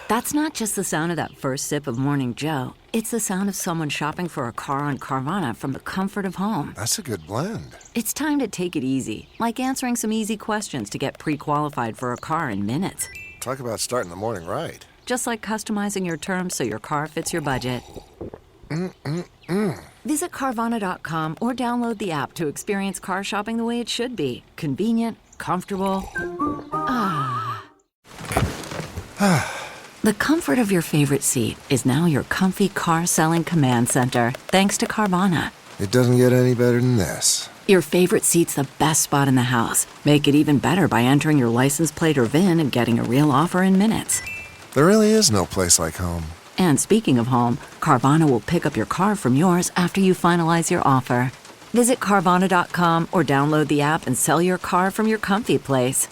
That's not just the sound of that first sip of Morning Joe. It's the sound of someone shopping for a car on Carvana from the comfort of home. That's a good blend. It's time to take it easy, like answering some easy questions to get pre-qualified for a car in minutes. Talk about starting the morning right. Just like customizing your terms so your car fits your budget. Visit Carvana.com or download the app to experience car shopping the way it should be. Convenient, comfortable. The comfort of your favorite seat is now your comfy car selling command center, thanks to Carvana. It doesn't get any better than this. Your favorite seat's the best spot in the house. Make it even better by entering your license plate or VIN and getting a real offer in minutes. There really is no place like home. And speaking of home, Carvana will pick up your car from yours after you finalize your offer. Visit Carvana.com or download the app and sell your car from your comfy place.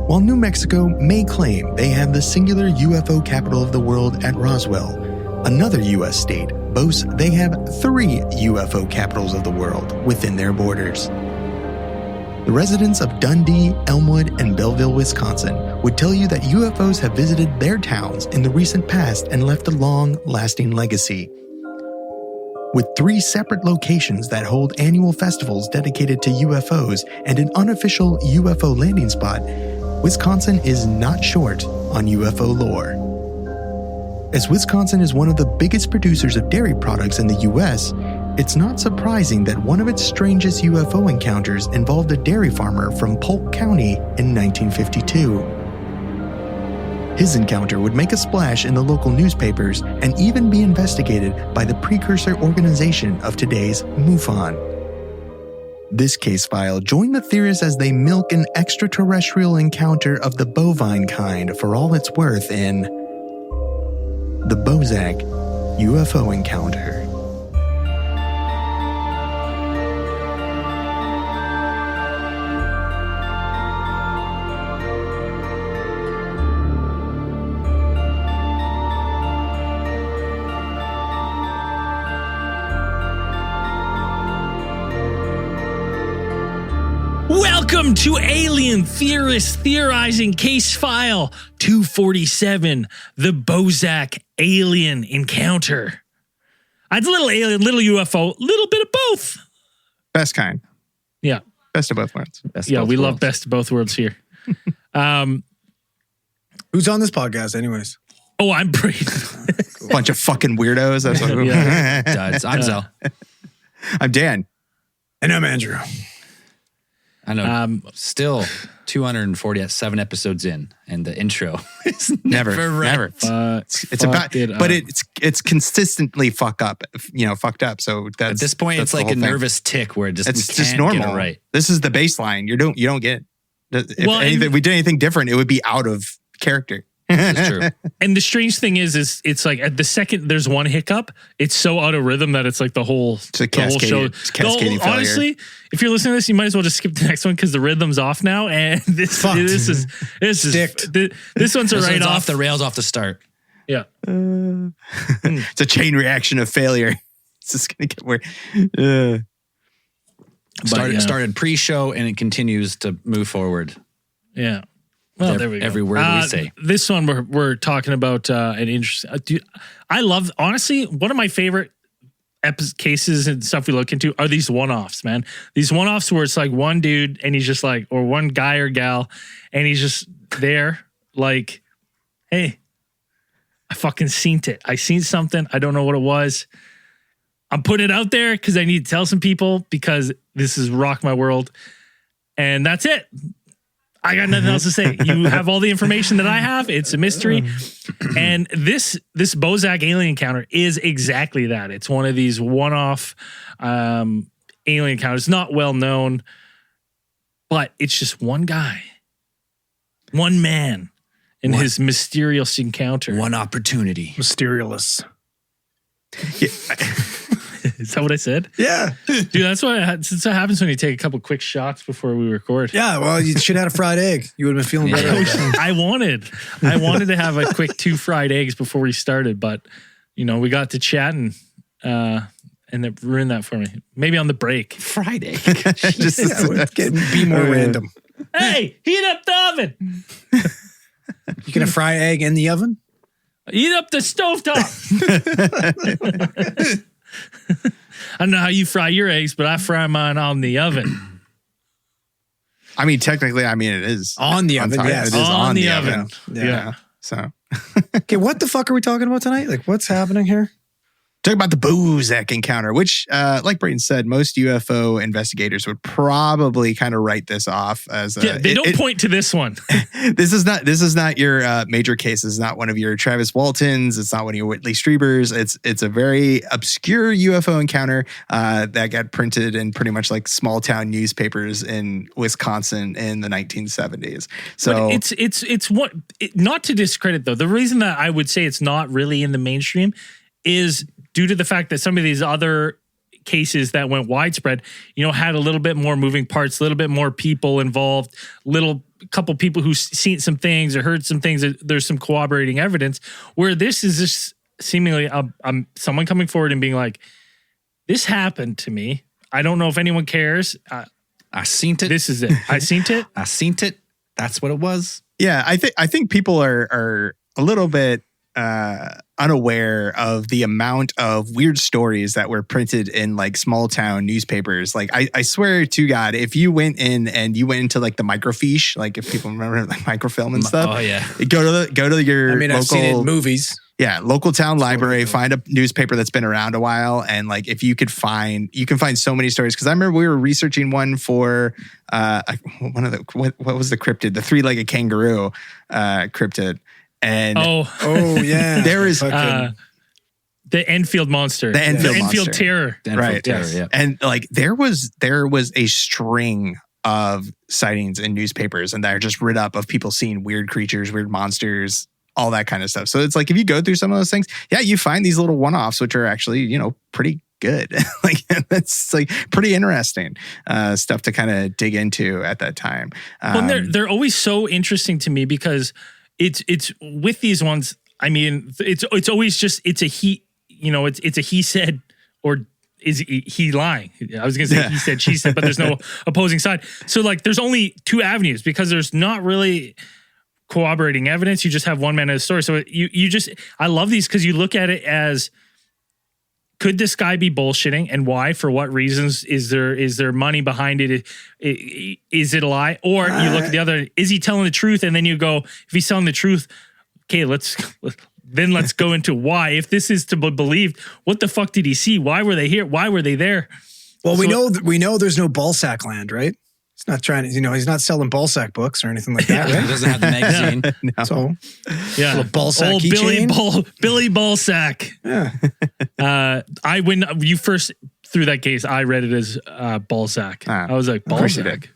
While New Mexico may claim they have the singular UFO capital of the world at Roswell, another U.S. state boasts they have 3 UFO capitals of the world within their borders. The residents of Dundee, Elmwood, and Bellville, Wisconsin would tell you that UFOs have visited their towns in the recent past and left a long-lasting legacy. With 3 separate locations that hold annual festivals dedicated to UFOs and an unofficial UFO landing spot, Wisconsin is not short on UFO lore. As Wisconsin is one of the biggest producers of dairy products in the U.S., it's not surprising that one of its strangest UFO encounters involved a dairy farmer from Polk County in 1952. His encounter would make a splash in the local newspapers and even be investigated by the precursor organization of today's MUFON. This case file joined the theorists as they milk an extraterrestrial encounter of the bovine kind for all it's worth in the Bosak UFO Encounter. Welcome to Alien Theorists Theorizing Case File 247, the Bosak Alien Encounter. It's a little alien, little UFO, little bit of both. Best kind. Yeah. Best of both worlds. We love best of both worlds here. Who's on this podcast anyways? Oh, I'm Brady. Bunch of fucking weirdos. That's what I'm Zell. I'm Dan. And I'm Andrew. I know. Still 247 episodes in, and the intro is never. It's about, but it's consistently fucked up. So that's, at this point, it's like a nervous tick where it's just normal. Get it right. This is the baseline. You don't get. If we did anything different, it would be out of character. That's true. And the strange thing is it's like at the second there's one hiccup, it's so out of rhythm that it's like the whole show. It's cascading failure. Honestly, if you're listening to this, you might as well just skip the next one because the rhythm's off now. And this one's a write off the rails off the start. Yeah, it's a chain reaction of failure. It's just gonna get weird. Started pre-show and it continues to move forward. Yeah. Well, there we go. Every word we say. This one we're talking about an interesting. I love, honestly, one of my favorite cases and stuff we look into are these one-offs, man. These one-offs where it's like one dude and he's just like, or one guy or gal, and he's just there like, hey, I fucking seen it. I seen something. I don't know what it was. I'm putting it out there because I need to tell some people because this is rock my world. And that's it. I got nothing else to say. You have all the information that I have. It's a mystery. And this Bosak alien encounter is exactly that. It's one of these one-off alien encounters. Not well known, but it's just one guy, one man in his mysterious encounter. One opportunity. Mysterious. Is that what I said? Yeah. Dude, that's what since that happens when you take a couple quick shots before we record. Yeah, well, you should have had a fried egg. You would have been feeling better. I wanted to have a quick 2 fried eggs before we started, but we got to chatting and it ruined that for me. Maybe on the break. Friday. Be more random. Hey, heat up the oven. You can have fried egg in the oven? Heat up the stovetop. I don't know how you fry your eggs, but I fry mine on the oven. I mean, technically, it is. On the oven, yes. It is on the oven. Yeah. So. Okay, what the fuck are we talking about tonight? Like, what's happening here? Talking about the Bosak encounter, which, like Brayden said, most UFO investigators would probably kind of write this off as. They don't point to this one. This is not your major case. It's not one of your Travis Waltons. It's not one of your Whitley Strieber's. It's a very obscure UFO encounter that got printed in pretty much like small town newspapers in Wisconsin in the 1970s. So but it's what not to discredit though. The reason that I would say it's not really in the mainstream is due to the fact that some of these other cases that went widespread, had a little bit more moving parts, a little bit more people involved, couple people who seen some things or heard some things. There's some corroborating evidence where this is just seemingly someone coming forward and being like, this happened to me. I don't know if anyone cares. I seen it. This is it. I seen it. I seen it. That's what it was. yeah, I think people are a little bit unaware of the amount of weird stories that were printed in like small town newspapers. Like I swear to God, if you went in and you went into like the microfiche, like if people remember like microfilm and stuff. Oh yeah. Go to your local, I've seen it in movies. Yeah, local town library, find a newspaper that's been around a while. And like, if you can find so many stories. Cause I remember we were researching one for, what was the cryptid? The 3-legged kangaroo, cryptid. And oh yeah. there is, the Enfield monster, the Enfield Enfield terror. Right. Terror, yeah. And like, there was a string of sightings in newspapers and they're just writ up of people seeing weird creatures, weird monsters, all that kind of stuff. So it's like, if you go through some of those things, yeah, you find these little one-offs, which are actually, pretty good. Like that's like pretty interesting stuff to kind of dig into at that time. Well, they're always so interesting to me because it's with these ones. I mean, it's always just, it's a he said, or is he lying? I was going to say he said, she said, but there's no opposing side. So like, there's only 2 avenues because there's not really corroborating evidence. You just have one man at a story. So I love these because you look at it as, could this guy be bullshitting and why? For what reasons? Is there money behind it? Is it a lie? Or you look at the other, is he telling the truth? And then you go, if he's telling the truth, okay, let's go into why. If this is to be believed, what the fuck did he see? Why were they here? Why were they there? Well, we know there's no ballsack land, right? He's not trying to, he's not selling ballsack books or anything like that. He doesn't have the magazine. No. So, yeah, ballsack old Billy Ballsack. Yeah. When you first threw that case, I read it as Ballsack. I was like, Ballsack.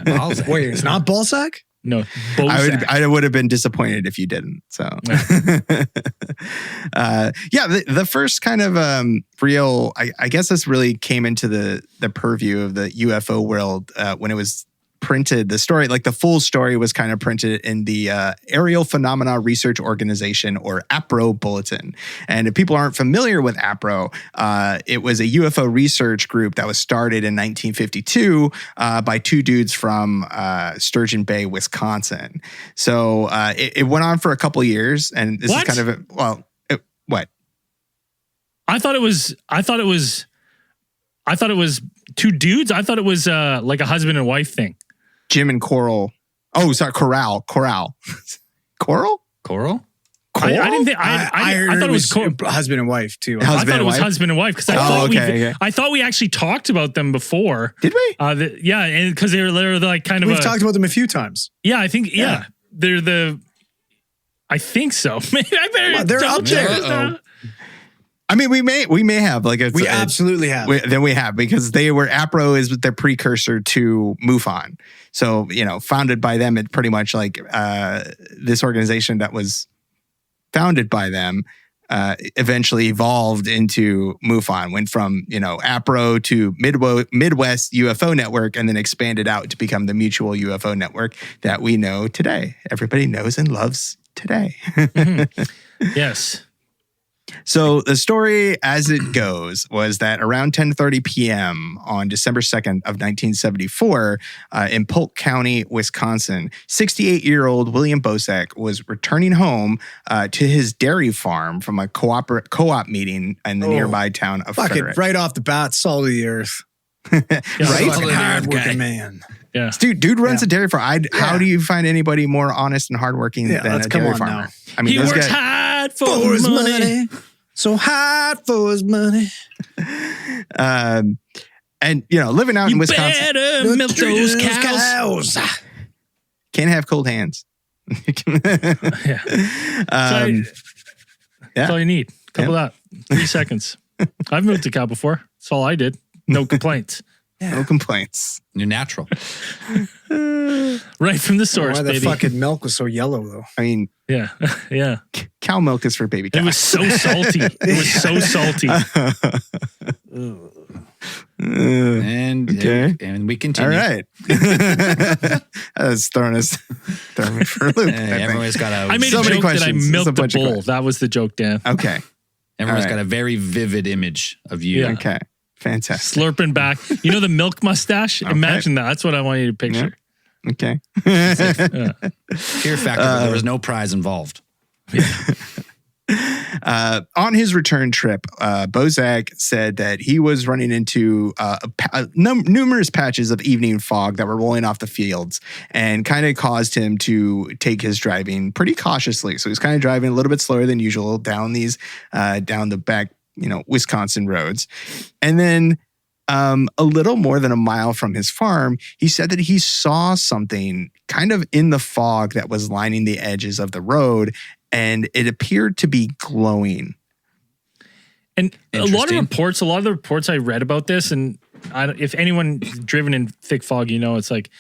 Balzac. Wait, it's not ballsack? No, Bosak. I would have been disappointed if you didn't. So, the first kind of real, I guess this really came into the purview of the UFO world when it was printed. The story, like the full story, was kind of printed in the Aerial Phenomena Research Organization, or APRO bulletin. And if people aren't familiar with APRO, it was a UFO research group that was started in 1952 by 2 dudes from Sturgeon Bay, Wisconsin. So it went on for a couple years, and this is kind of what? I thought it was 2 dudes. I thought it was like a husband and wife thing. Jim and Coral. Oh, sorry, Coral. Coral? Coral? I didn't think. I thought it was husband and wife too. I thought it was husband and wife because I thought we actually talked about them before. Did we? Yeah, and because they're like kind of. We've talked about them a few times. Yeah, I think. Yeah, they're the. I think so. Maybe I better. They're up there. I mean, we may have we absolutely have. Then we have, because APRO is their precursor to MUFON. So, founded by them, it pretty much like this organization that was founded by them eventually evolved into MUFON, went from, APRO to Midwest UFO Network, and then expanded out to become the Mutual UFO Network that we know today. Everybody knows and loves today. Yes. So the story as it goes was that around 10:30 p.m. on December 2nd of 1974 in Polk County, Wisconsin, 68-year-old William Bosak was returning home to his dairy farm from a co-op meeting in the nearby town of Frederick. Right off the bat, salt of the earth. Right? Fucking hard-working man. Yeah. Dude runs a dairy farm. How do you find anybody more honest and hardworking than a dairy farmer? Now. I mean, he those works guys, hard for his money. So hard for his money. and living out in Wisconsin, better milk those cows. Can't have cold hands. Yeah. That's all you need. Couple of that. 3 seconds. I've milked a cow before. That's all I did. No complaints. No complaints. You're natural. Right from the source, Why the baby. fucking milk was so yellow, though? I mean, Yeah. Yeah. cow milk is for baby cows. It was so salty. It was so salty. And we continue. All right. That's throwing me for a loop. Everyone's got a. I made So a many joke that I questions. milked There's a a bunch of bull. questions. That was the joke, Dan. Okay. Everyone's All right. got a very vivid image of you. Yeah. Okay. Fantastic. Slurping back. You know the milk mustache? Imagine that. That's what I want you to picture. Okay. Fear factor, but there was no prize involved. On his return trip, Bosak said that he was running into numerous patches of evening fog that were rolling off the fields and kind of caused him to take his driving pretty cautiously. So he was kind of driving a little bit slower than usual down the back, Wisconsin roads. And then a little more than a mile from his farm, he said that he saw something kind of in the fog that was lining the edges of the road, and it appeared to be glowing. And a lot of the reports I read about this, and if anyone's driven in thick fog, it's like,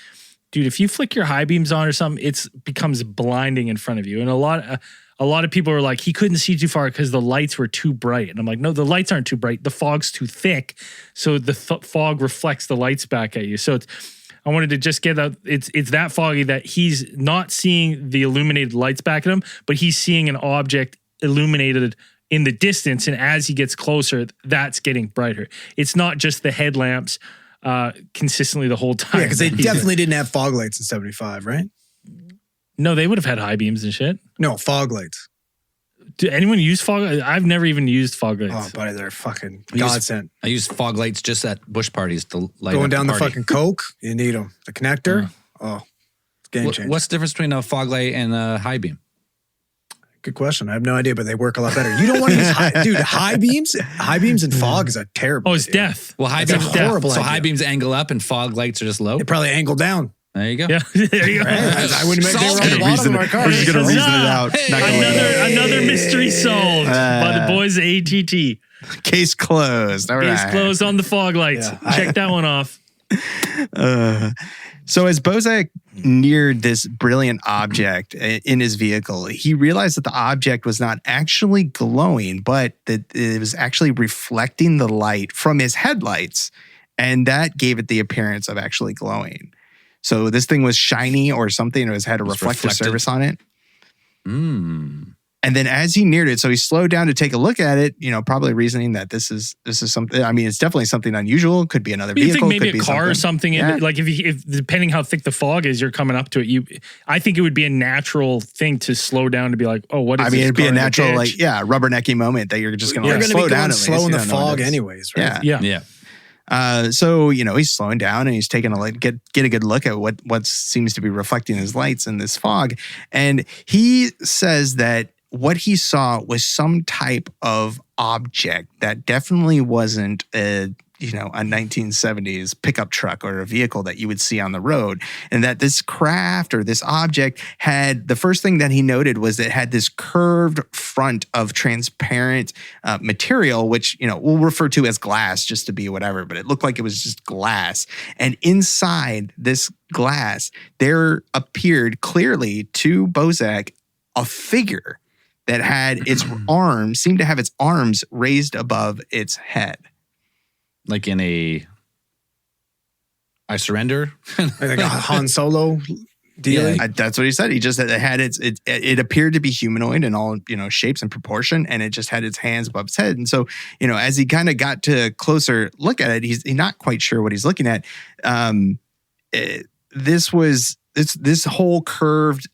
dude, if you flick your high beams on or something, it becomes blinding in front of you. And a lot of people are like, he couldn't see too far because the lights were too bright. And I'm like, no, the lights aren't too bright. The fog's too thick. So the fog reflects the lights back at you. So I wanted to just get out. It's that foggy that he's not seeing the illuminated lights back at him, but he's seeing an object illuminated in the distance. And as he gets closer, that's getting brighter. It's not just the headlamps consistently the whole time. Yeah, because they definitely didn't have fog lights in 75, right? No, they would have had high beams and shit. No, fog lights. Do anyone use fog? I've never even used fog lights. Oh, buddy, they're fucking I godsend. use fog lights just at bush parties to light Going up down the party. fucking Coke, you need them. The connector, it's game changer. What's the difference between a fog light and a high beam? Good question. I have no idea, but they work a lot better. You don't want to use high beams. High beams and fog is a terrible. Oh, it's idea. death. Well, high That's beams a horrible So idea. high beams angle up and fog lights are just low. They probably angle down. There you go. Yeah, there you go. I wouldn't make they were on the We're bottom of our car. just going to reason it out. Hey, Not gonna Another mystery solved by the boys at ATT. Case closed. All Case right. closed on the fog lights. Yeah. Check that one off. So as Bosak neared this brilliant object in his vehicle, he realized that the object was not actually glowing, but that it was actually reflecting the light from his headlights. And that gave it the appearance of actually glowing. So this thing was shiny or something. It had a reflective surface on it. And then as he neared it, so he slowed down to take a look at it, probably reasoning that this is something. I mean, it's definitely something unusual. Could be another You vehicle. think maybe could a be car or something? Yeah. Like if depending how thick the fog is, you're coming up to it. I think it would be a natural thing to slow down to be like, oh, what is? I mean, this it'd be car a in the natural, ditch? like, rubbernecking moment that you're just going to You're going to slow be down. going at slow least. in You the don't know what fog it is. anyways, right? Yeah. So he's slowing down and he's taking a get a good look at what seems to be reflecting his lights in this fog, and he says that what he saw was some type of object that definitely wasn't a 1970s pickup truck or a vehicle that you would see on the road. And that this craft or this object had, the first thing that he noted was that it had this curved front of transparent material, which, we'll refer to as glass just to be whatever, but it looked like it was just glass. And inside this glass, there appeared clearly to Bosak a figure that had its arms, seemed to have its arms raised above its head. Like in I surrender. Like a Han Solo deal. Yeah. That's what he said. He just said it appeared to be humanoid in all, shapes and proportion, and it just had its hands above its head. And so, as he kind of got to closer look at it, he's not quite sure what he's looking at. This whole curved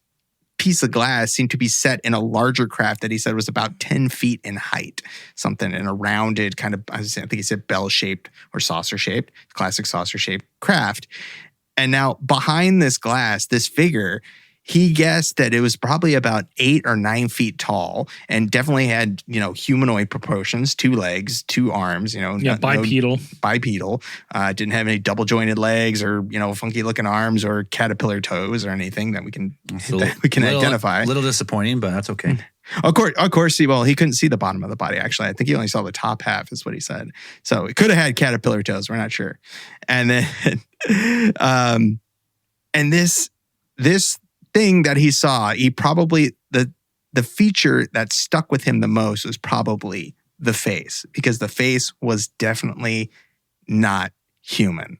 piece of glass seemed to be set in a larger craft that he said was about 10 feet in height, something in a rounded kind of, I think he said bell-shaped or saucer-shaped, classic saucer-shaped craft. And now behind this glass, this figure, he guessed that it was probably about 8 or 9 feet tall and definitely had, humanoid proportions, 2 legs, 2 arms, bipedal. Bipedal. Didn't have any double jointed legs or, funky looking arms or caterpillar toes or anything that we can identify. A little disappointing, but that's okay. Of course, he couldn't see the bottom of the body, actually. I think he only saw the top half, is what he said. So it could have had caterpillar toes. We're not sure. And then, and this thing that he saw, he probably, the feature that stuck with him the most was probably the face, because the face was definitely not human.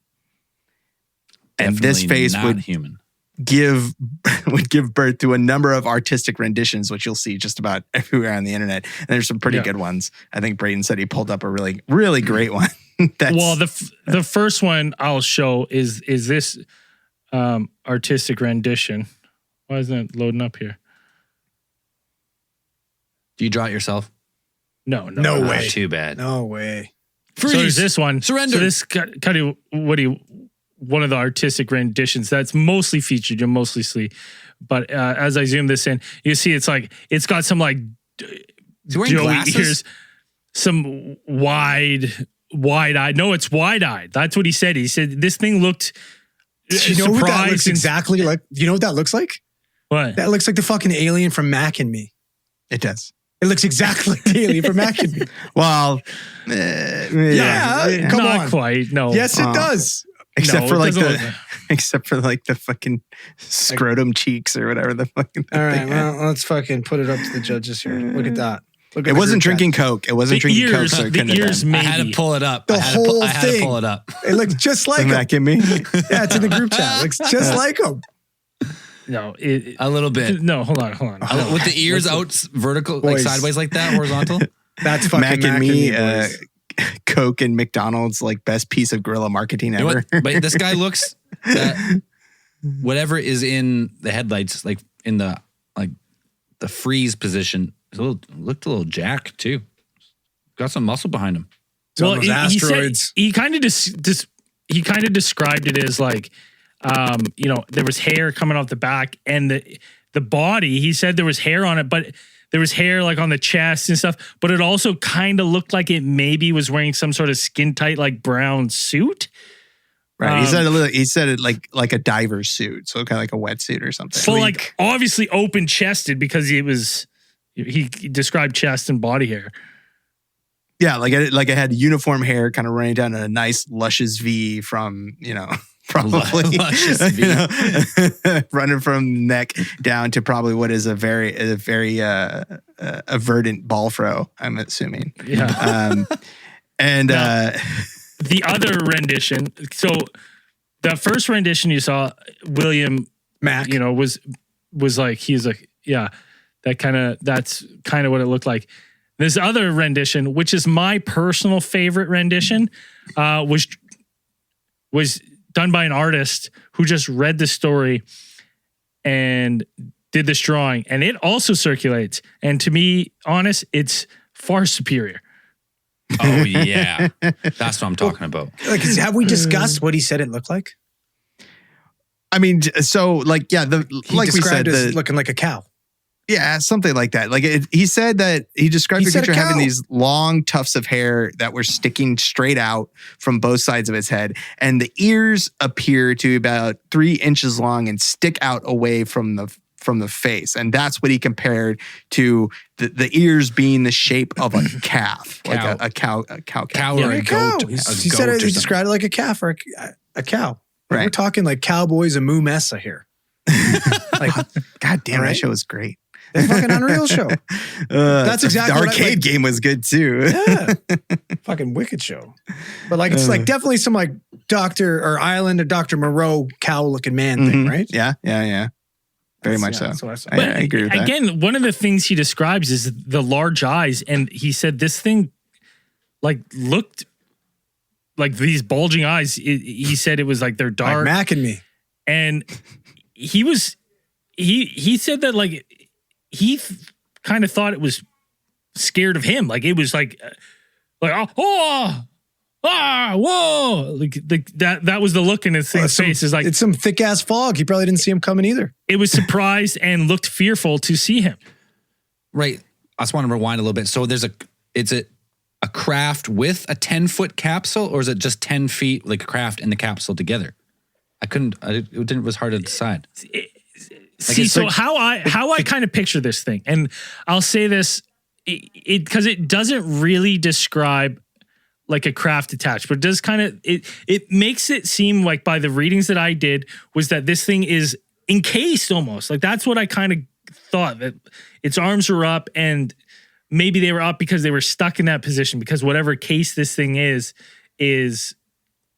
And this face would human. give birth to a number of artistic renditions, which you'll see just about everywhere on the internet. And there's some pretty good ones. I think Braden said he pulled up a really, really great one. Well, the first one I'll show is this artistic rendition. Why isn't it loading up here? Do you draw it yourself? No way. Too bad. No way. Freeze. So there's this one. Surrender. So this kind of one of the artistic renditions that's mostly featured. You mostly see, but as I zoom this in, you see it's got some like Joey ears, some wide-eyed. No, it's wide-eyed. That's what he said. He said this thing looked. You know what that looks exactly like? You know what that looks like? What? That looks like the fucking alien from Mac and Me. It does. It looks exactly like the alien from Mac and Me. Well, come on. Not quite. No. Yes, it does. Except for the fucking scrotum cheeks or whatever the fucking. All right, well, let's fucking put it up to the judges here. Look at that. It wasn't drinking Coke. It wasn't drinking Coke. So it the ears, maybe. I had to pull it up. The whole I had to pull it up. It looks just like him. Mac and Me. Yeah, it's in the group chat. It looks just like him. No, a little bit. No, hold on. With the ears out vertical, like sideways like that, horizontal. That's fucking Mac and Me. Coke and McDonald's, like, best piece of guerrilla marketing ever. But this guy looks whatever is in the headlights, like in the freeze position, looked a little jacked too. Got some muscle behind him. Well, he kind of described it as like, there was hair coming off the back and the body. He said there was hair on it, but there was hair like on the chest and stuff. But it also kind of looked like it maybe was wearing some sort of skin tight, like brown suit. Right. He said it like a diver's suit, so kind of like a wetsuit or something. So like obviously open chested because he described chest and body hair. Yeah, like it had uniform hair kind of running down a nice luscious V from, probably running from neck down to probably what is a very verdant ball fro, I'm assuming. Yeah. The other rendition, so the first rendition you saw, William Mac, was like, he's like, yeah, that's kind of what it looked like. This other rendition, which is my personal favorite rendition, was done by an artist who just read the story and did this drawing, and it also circulates. And to be honest, it's far superior. Oh yeah, that's what I'm talking about. Like, have we discussed what he said it looked like? I mean, so like, yeah, like we said, looking like a cow. Yeah, something like that. Like he said that he described the creature having these long tufts of hair that were sticking straight out from both sides of its head, and the ears appear to be about 3 inches long and stick out away from the face, and that's what he compared to the ears being the shape of a calf, like a cow or a goat. He said he described it like a calf or a cow. Right. We're talking like Cowboys and Moo Mesa here. Like, God damn, that show was great. The fucking Unreal show. That's exactly the what arcade game was good too. Yeah. Fucking wicked show. But like, it's like definitely some like Dr. or Island or Dr. Moreau cow looking man thing, right? Yeah. Very much so. That's what I saw. I agree with that. Again, one of the things he describes is the large eyes, and he said this thing like looked like these bulging eyes. He said it was like they're dark, Like Mac and me. and he said that like he kind of thought it was scared of him, like it was like whoa, like that was the look in his face. Is like it's some thick ass fog. He probably didn't see him coming either. it was surprised and looked fearful to see him. Right. I just want to rewind a little bit. So it's a craft with a 10-foot capsule, or is it just 10 feet like a craft and the capsule together? It was hard to decide. See, so how I kind of picture this thing, and I'll say this, because it doesn't really describe like a craft attached, but it does kind of, it makes it seem like by the readings that I did was that this thing is encased almost. Like that's what I kind of thought, that its arms were up, and maybe they were up because they were stuck in that position, because whatever case this thing is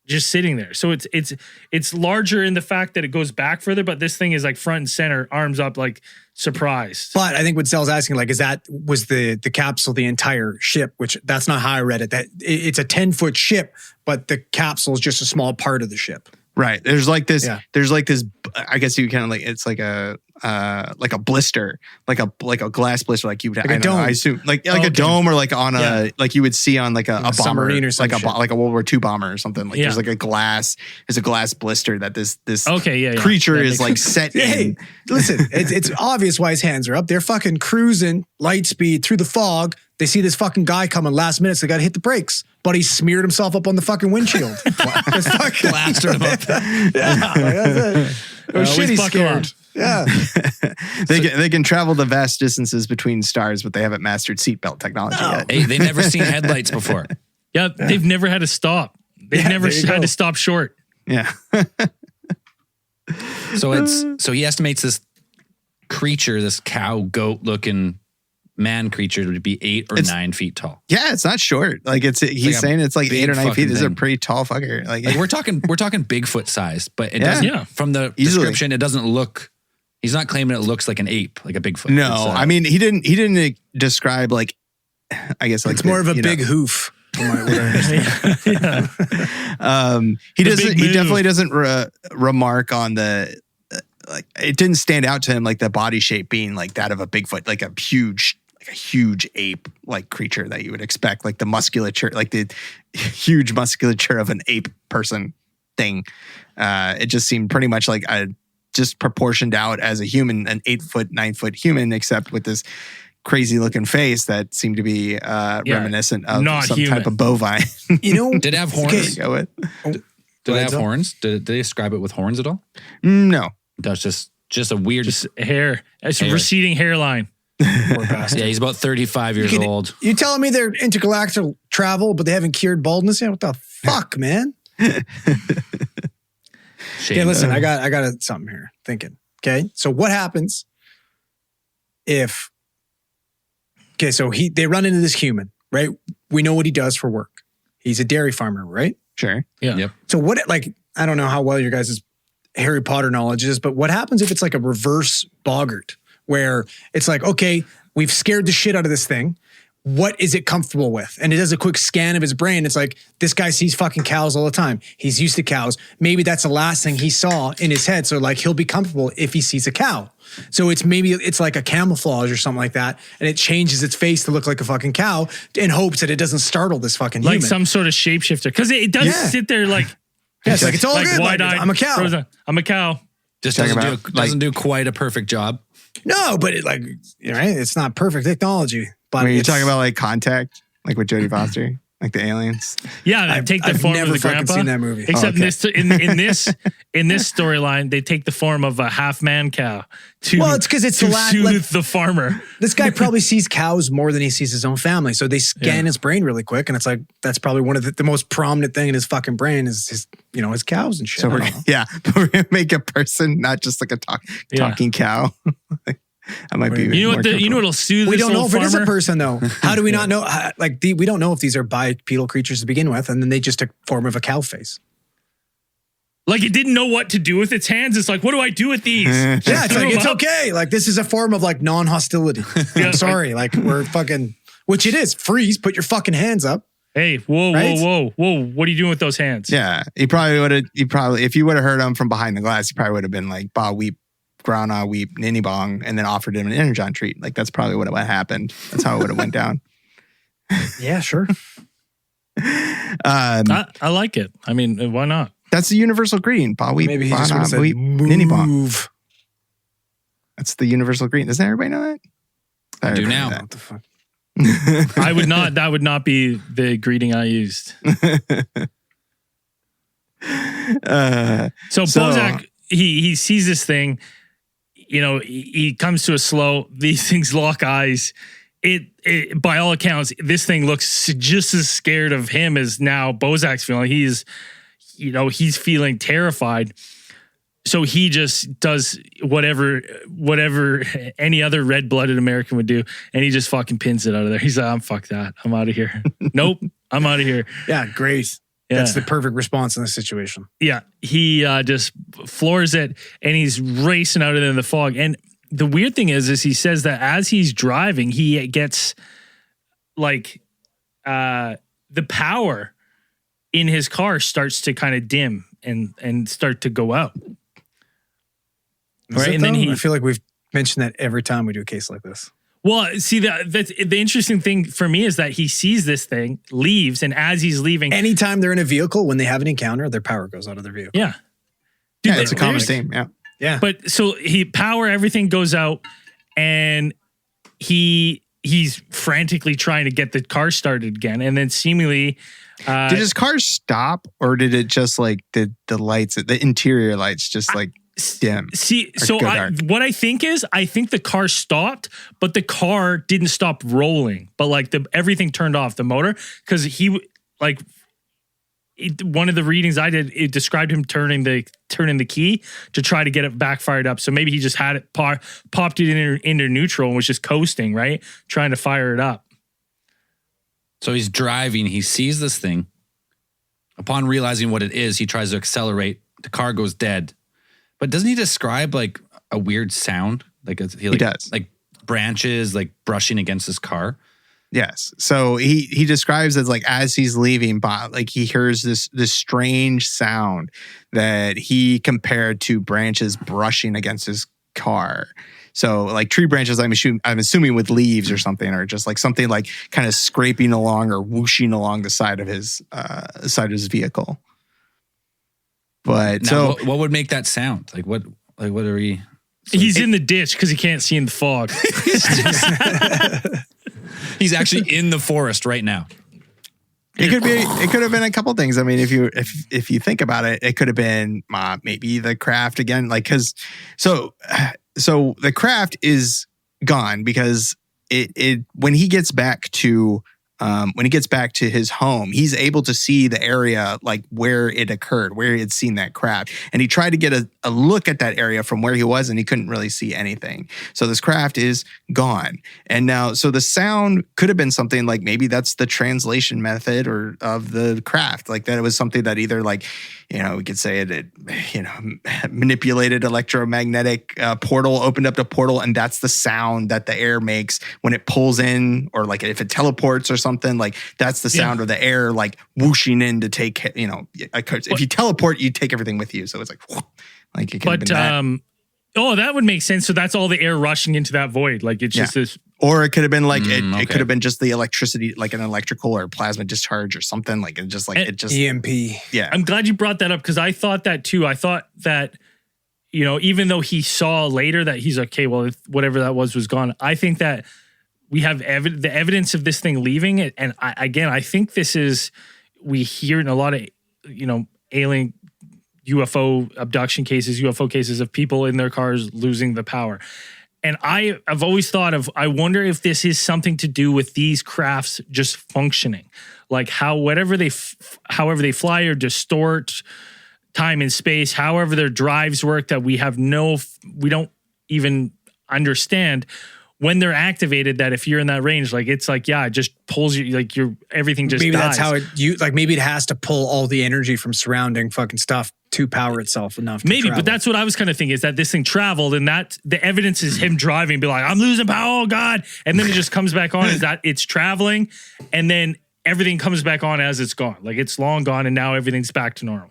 just sitting there. So it's larger in the fact that it goes back further, but this thing is like front and center, arms up, like surprised. But I think what Zell's asking, like, was the capsule the entire ship? Which that's not how I read it. That it's a 10-foot ship, but the capsule is just a small part of the ship. Right. There's like this. Yeah. There's like this. I guess you kind of like. It's like a blister, like a glass blister, like you would. Like a dome. I assume like a dome, or like on a like you would see on like a bomber, submarine or something, like a World War II bomber or something. Like there's like a glass. There's a glass blister that this creature is like set in. Hey, listen, it's obvious why his hands are up. They're fucking cruising light speed through the fog. They see this fucking guy coming last minute, so they got to hit the brakes. But he smeared himself up on the fucking windshield. Plastered him up. Yeah, like that's it. Oh shit, he's scared. Yeah. They can travel the vast distances between stars, but they haven't mastered seatbelt technology yet. Hey, they never seen headlights before. Yeah, they've never had to stop. They've never had to stop short. Yeah. So he estimates this creature, this cow goat looking man creature, to be 8 or 9 feet tall. Yeah, it's not short. Like he's saying it's like 8 or 9 feet. This is a pretty tall fucker. Like we're talking Bigfoot size, but it doesn't. From the description, it doesn't look. He's not claiming it looks like an ape, like a Bigfoot. No, I mean he didn't describe like. I guess like it's more of a big hoof. From what I understand. He definitely doesn't remark on the. Like it didn't stand out to him like the body shape being like that of a Bigfoot, like a huge ape like creature that you would expect, like the musculature, like the huge musculature of an ape person thing. It just seemed pretty much like just proportioned out as a human, an 8 foot, 9 foot human, except with this crazy looking face that seemed to be reminiscent of some type of bovine. Did it have horns? Go with. Did it have horns? Did they describe it with horns at all? No. That's just a weird hair. It's a receding hairline. Yeah, he's about 35 years old. You telling me they're intergalactic travel, but they haven't cured baldness yet? What the fuck, man? Okay, listen, I got something here. Thinking. Okay, so what happens if? Okay, so they run into this human, right? We know what he does for work. He's a dairy farmer, right? Sure. Yeah. Yep. So what? Like, I don't know how well your guys' Harry Potter knowledge is, but what happens if it's like a reverse Boggart, where it's like, okay, we've scared the shit out of this thing. What is it comfortable with? And it does a quick scan of his brain. It's like, this guy sees fucking cows all the time. He's used to cows. Maybe that's the last thing he saw in his head. So like, he'll be comfortable if he sees a cow. So it's like a camouflage or something like that. And it changes its face to look like a fucking cow in hopes that it doesn't startle this fucking human. Like some sort of shapeshifter. Because it does sit there like... Yeah, it's like, it's all like good. Like, I'm a cow. I'm a cow. Just doesn't do quite a perfect job. No, but it right? It's not perfect technology. But Are you talking about like Contact, like with Jodie Foster, like the aliens? Yeah, they take the form of the grandpa. Seen that movie. Except in this storyline, they take the form of a half man cow to it's because it's soothe the farmer. This guy probably sees cows more than he sees his own family, so they scan his brain really quick, and it's like that's probably one of the most prominent thing in his fucking brain is his cows and shit. So we're gonna make a person, not just like a talking cow. I might be. You know what? more What'll soothe We this don't know old if it is a farmer? person though. How do we not know? We don't know if these are bipedal creatures to begin with, and then they just took form of a cow face. Like it didn't know what to do with its hands. It's like, what do I do with these? Yeah, it's Throw like, them it's up. okay. Like this is a form of like non-hostility. Yeah. I'm sorry. Like we're fucking, which it is. Freeze, put your fucking hands up. Hey, whoa, Right? whoa. What are you doing with those hands? Yeah, he probably, if you would have heard him from behind the glass, he probably would have been like, "Ba weep, ground weep, ninny bong," and then offered him an energon treat. Like that's probably what happened. That's how it would have went down. Yeah, sure. I like it. I mean, why not? That's the universal greeting. Ba weep, Maybe he just would have said, weep, ninny bong. move. That's the universal greeting. Doesn't everybody know that? I do Everybody now. know What the fuck? I would not. That would not be the greeting I used. So Bozak, he sees this thing. You know, he comes to a slow. These things lock eyes. It by all accounts, this thing looks just as scared of him as now Bozak's feeling. He's feeling terrified. So he just does whatever any other red-blooded American would do, and he just fucking pins it out of there. He's like, "I'm fuck that. I'm out of here. Nope, I'm out of here." Yeah, great. Yeah. That's the perfect response in this situation. Yeah, he just floors it, and he's racing out of there in the fog. And the weird thing is he says that as he's driving, he gets like the power in his car starts to kind of dim and start to go out. Is Right, it, and then though? I feel like we've mentioned that every time we do a case like this. Well, see, that's the interesting thing for me is that he sees this thing, leaves, and as he's leaving, Anytime they're in a vehicle, when they have an encounter, their power goes out of their vehicle. yeah, Yeah, Dude, it's a common there's- theme. Yeah. Yeah. But so everything goes out, and he's frantically trying to get the car started again, and then seemingly, Did his car stop, or did it just like the lights, the interior lights, just like dim? See, Or so go dark? what I think the car stopped, but the car didn't stop rolling, but like everything turned off, the motor, because one of the readings I did, it described him turning the key to try to get it back fired up. So maybe he just had it popped it into neutral and was just coasting, right, trying to fire it up. So he's driving. He sees this thing. Upon realizing what it is, he tries to accelerate. The car goes dead. But doesn't he describe like a weird sound? Like he does. Like branches like brushing against his car. Yes. So he describes it like as he's leaving, like he hears this strange sound that he compared to branches brushing against his car. So like tree branches, I'm assuming with leaves or something, or just like something like kind of scraping along or whooshing along the side of his vehicle. But Now, what would make that sound? What are we? He's in the ditch because he can't see in the fog. He's actually in the forest right now. It could have been a couple things. I mean, if you think about it, it could have been maybe the craft again, like so the craft is gone because it when he gets back to his home, he's able to see the area like where it occurred, where he had seen that craft, and he tried to get a look at that area from where he was, and he couldn't really see anything. So this craft is gone, and now so the sound could have been something like maybe that's the translation method or of the craft, like that it was something that either like we could say it manipulated electromagnetic portal, opened up the portal, and that's the sound that the air makes when it pulls in, or like if it teleports or something, like that's the sound of the air like whooshing in to take, if you teleport, you take everything with you. So it's like it could have been that. That would make sense. So that's all the air rushing into that void. Like it's just this. Or it could have been like okay. it could have been just the electricity, like an electrical or plasma discharge or something, like it just EMP. Yeah. I'm glad you brought that up because I thought that too. I thought that, even though he saw later that he's okay, well, whatever that was gone. I think that we have the evidence of this thing leaving it. And I think this is, we hear in a lot of, alien UFO abduction cases, UFO cases of people in their cars losing the power. And I've always thought I wonder if this is something to do with these crafts just functioning, like however they fly or distort time and space, however their drives work, that we don't even understand when they're activated that if you're in that range, like it's like, yeah, it just pulls you, like everything just maybe dies. that's how maybe it has to pull all the energy from surrounding fucking stuff to power itself enough to maybe, travel. but that's what I was kind of thinking, is that this thing traveled, and that the evidence is him driving, be like, I'm losing power, oh God. And then it just comes back on, is that it's traveling, and then everything comes back on as it's gone. Like it's long gone, and now everything's back to normal.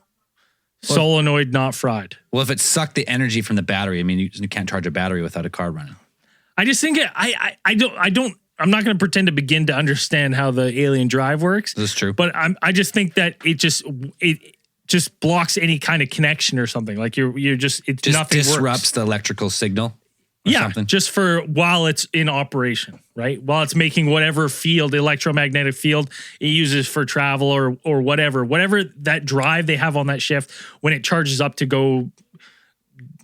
Solenoid not fried. Well, if it sucked the energy from the battery, I mean, you can't charge a battery without a car running. I just think I'm not going to pretend to begin to understand how the alien drive works. That's true. But I just think that it just blocks any kind of connection or something. Like it just nothing disrupts works. the electrical signal. Yeah, something. just for while it's in operation, right? While it's making whatever field, electromagnetic field it uses for travel or whatever that drive they have on that shift, when it charges up to go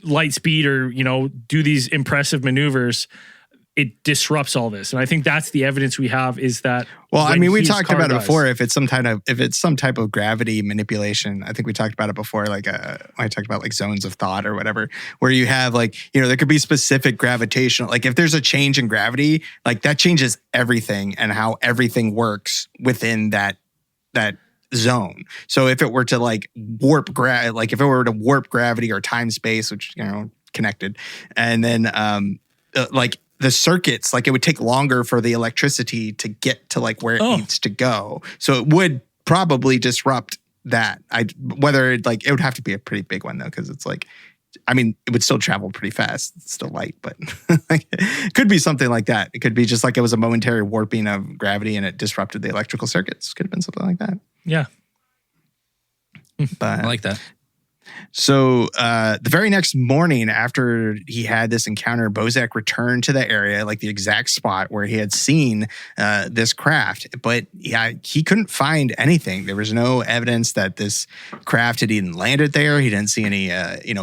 light speed or, do these impressive maneuvers, it disrupts all this. And I think that's the evidence we have, is that. Well, I when mean, we his talked car about it dies- before. If it's some type of gravity manipulation, I think we talked about it before. Like I talked about like zones of thought or whatever, where you have like, there could be specific gravitational. Like if there's a change in gravity, like that changes everything and how everything works within that zone. So if it were to like warp gravity or time space, which connected, and then like the circuits, like it would take longer for the electricity to get to like where it needs to go. So it would probably disrupt that. It would have to be a pretty big one though, because it's like, I mean, it would still travel pretty fast. It's still light, but it could be something like that. It could be just like it was a momentary warping of gravity and it disrupted the electrical circuits. Could have been something like that. Yeah. But I like that. So the very next morning after he had this encounter, Bosak returned to the area, like the exact spot where he had seen this craft. But he couldn't find anything. There was no evidence that this craft had even landed there. He didn't see any,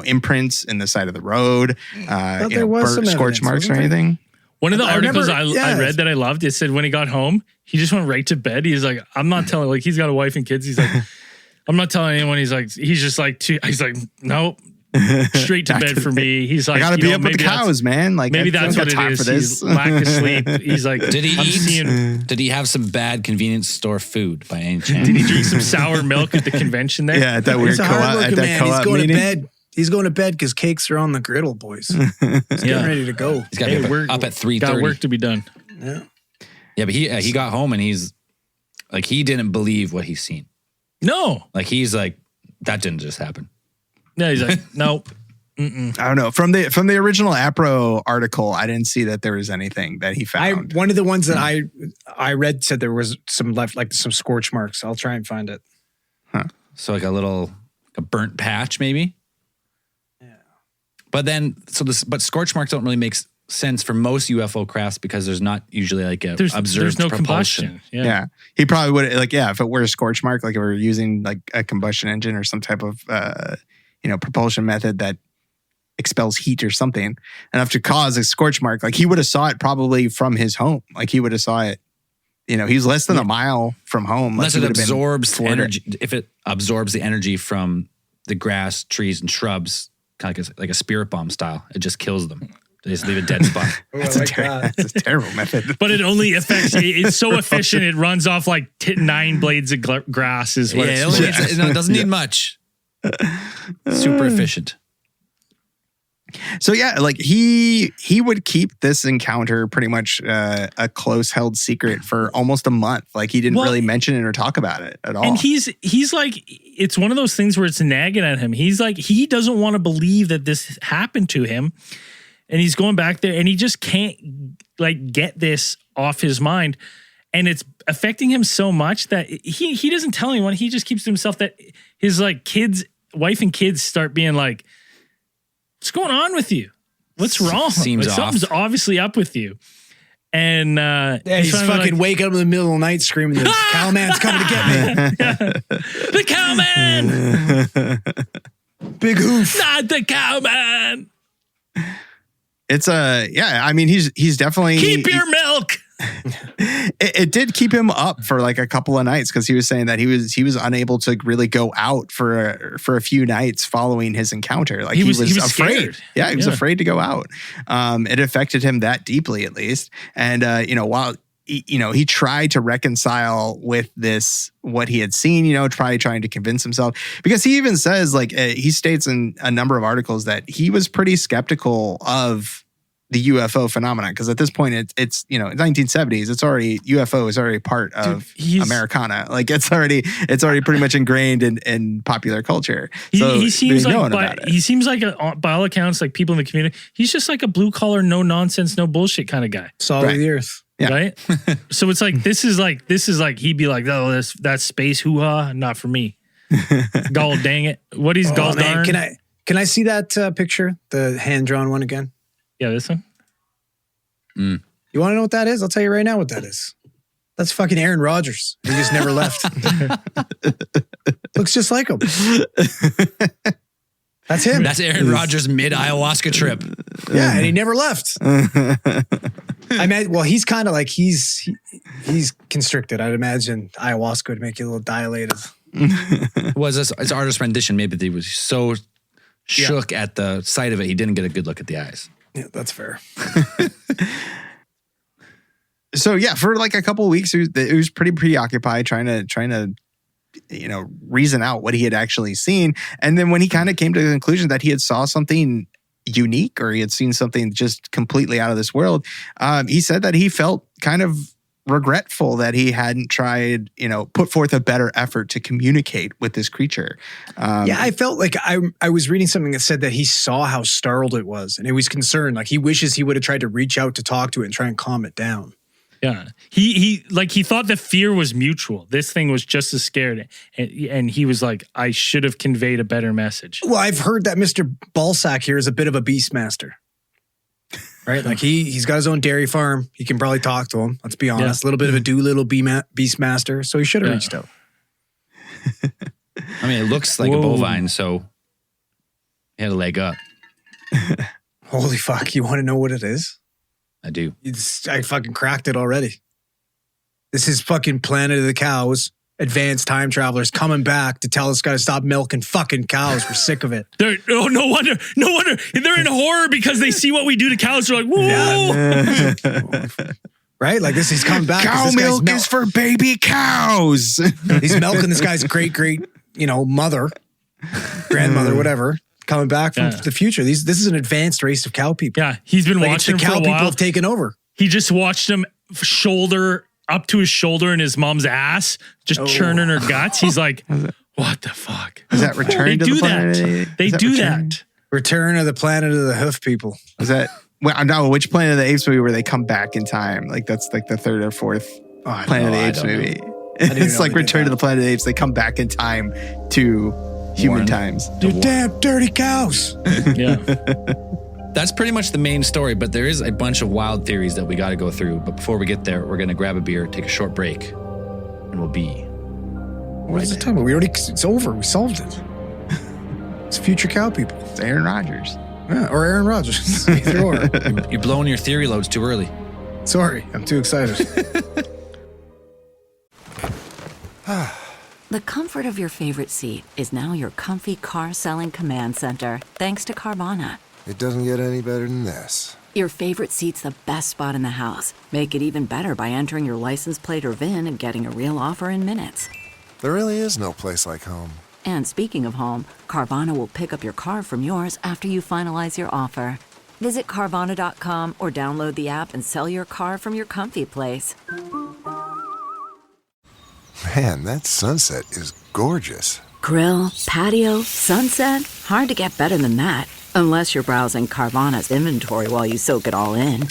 imprints in the side of the road, there was some scorch evidence, marks or wasn't there? anything. One of the articles I yeah. read that I loved, it said when he got home, he just went right to bed. He's like, I'm not telling, like he's got a wife and kids. He's like, I'm not telling anyone. He's just like, nope, straight to bed for me. He's like, I gotta be up with the cows, man. Like maybe I that's don't what got it time is. for this. He's lack of sleep. He's like, Did he I'm eat? seeing- Did he have some bad convenience store food by any chance? Did he drink some sour milk at the convention there? Yeah, at that weird He's a co-op. hard-working At that man. co-op He's going meeting. to bed. He's going to bed because cakes are on the griddle, boys. He's getting ready to go. He's got to be we're- up at 3:30. Got work to be done. Yeah. Yeah, but he got home and he's like, he didn't believe what he's seen. No. Like he's like, that didn't just happen. Yeah, he's like, nope. I don't know. From the original APRO article, I didn't see that there was anything that he found. One of the ones that I read said there was some left, like some scorch marks. I'll try and find it. So like a burnt patch maybe. Yeah. But then, but scorch marks don't really make sense for most UFO crafts because there's not usually like There's no combustion. Yeah. He probably would if it were a scorch mark, like if we were using like a combustion engine or some type of propulsion method that expels heat or something enough to cause a scorch mark, like he would have saw it probably from his home. Like he would have saw it. He's less than a mile from home. Unless it absorbs energy. If it absorbs the energy from the grass, trees, and shrubs, kind of like a spirit bomb style, it just kills them. They just leave a dead spot. That's a terrible method. But it only affects, it's so efficient, it runs off like 9 blades of grass is what it doesn't need much. Super efficient. So yeah, like he would keep this encounter pretty much a close held secret for almost a month. Like he didn't really mention it or talk about it at all. And he's like, it's one of those things where it's nagging at him. He's like, he doesn't want to believe that this happened to him. And he's going back there and he just can't like get this off his mind. And it's affecting him so much that he doesn't tell anyone. He just keeps to himself, that his like kids, wife and kids start being like, what's going on with you? What's wrong? Seems like, something's obviously up with you. And he's fucking wake up in the middle of the night screaming, the cowman's coming to get me. The cowman! Big hoof. Not the cowman! It's I mean, he's definitely Keep your milk. it did keep him up for like a couple of nights because he was saying that he was unable to really go out for a few nights following his encounter. Like he was afraid. Scared. Yeah, he was afraid to go out. It affected him that deeply, at least. And while he tried to reconcile with this, what he had seen, trying to convince himself, because he even says, like, he states in a number of articles that he was pretty skeptical of the UFO phenomenon. Because at this point, it's 1970s. It's already, UFO is already part of Americana. Like it's already pretty much ingrained in popular culture. He seems like, by all accounts, like people in the community, he's just like a blue collar, no nonsense, no bullshit kind of guy. Solid the earth. Yeah. Right. So it's like, this is like, he'd be like, oh, that's space hoo-ha, not for me. Gall dang it. What is gall darn? Can I see that picture? The hand-drawn one again? Yeah, this one. You want to know what that is? I'll tell you right now what that is. That's fucking Aaron Rodgers. He just never left. Looks just like him. That's him. That's Aaron Rodgers' mid-ayahuasca trip. Yeah, and he never left. I mean, well, he's kind of like, he's constricted. I'd imagine ayahuasca would make you a little dilated. It's artist rendition. Maybe he was so shook at the sight of it, he didn't get a good look at the eyes. Yeah, that's fair. So yeah, for like a couple of weeks, it was pretty preoccupied trying to reason out what he had actually seen. And then when he kind of came to the conclusion that he had saw something unique, or he had seen something just completely out of this world, he said that he felt kind of regretful that he hadn't tried, put forth a better effort to communicate with this creature. I felt like I was reading something that said that he saw how startled it was, and he was concerned. Like he wishes he would have tried to reach out to talk to it and try and calm it down. Yeah. He thought the fear was mutual. This thing was just as scared. And he was like, I should have conveyed a better message. Well, I've heard that Mr. Bosak here is a bit of a beastmaster. Right? Like he's got his own dairy farm. He can probably talk to him. Let's be honest. A little bit of a Doolittle beastmaster. So he should have reached out. I mean, it looks like a bovine, so he had a leg up. Holy fuck. You want to know what it is? I do. I fucking cracked it already. This is fucking Planet of the Cows. Advanced time travelers coming back to tell us got to stop milking fucking cows. We're sick of it. No wonder. They're in horror because they see what we do to cows. They're like, whoa. Yeah. Right? Like he's coming back. Cow milk is for baby cows. He's milking this guy's great, mother, grandmother, whatever, coming back from the future. This is an advanced race of cow people. Yeah. He's been watching the for a cow while. people have taken over. He just watched him up to his shoulder in his mom's ass, just churning her guts. He's like, what the fuck? Is that Return to the Planet? They do that. Return of the Planet of the Hoof People. Is that, no, which Planet of the Apes movie where they come back in time? Like that's like the third or fourth Planet of the Apes movie. It's like Return to the Planet of the Apes. They come back in time to human times. You damn dirty cows. Yeah. That's pretty much the main story, but there is a bunch of wild theories that we got to go through. But before we get there, we're going to grab a beer, take a short break, and we'll be What is the time? It's over. We solved it. It's future cow people. It's Aaron Rodgers. Yeah, or Aaron Rodgers. Either or. You're blowing your theory loads too early. Sorry, I'm too excited. The comfort of your favorite seat is now your comfy car selling command center, thanks to Carvana. It doesn't get any better than this. Your favorite seat's the best spot in the house. Make it even better by entering your license plate or VIN and getting a real offer in minutes. There really is no place like home. And speaking of home, Carvana will pick up your car from yours after you finalize your offer. Visit Carvana.com or download the app and sell your car from your comfy place. Man, that sunset is gorgeous. Grill, patio, sunset. Hard to get better than that. Unless you're browsing Carvana's inventory while you soak it all in.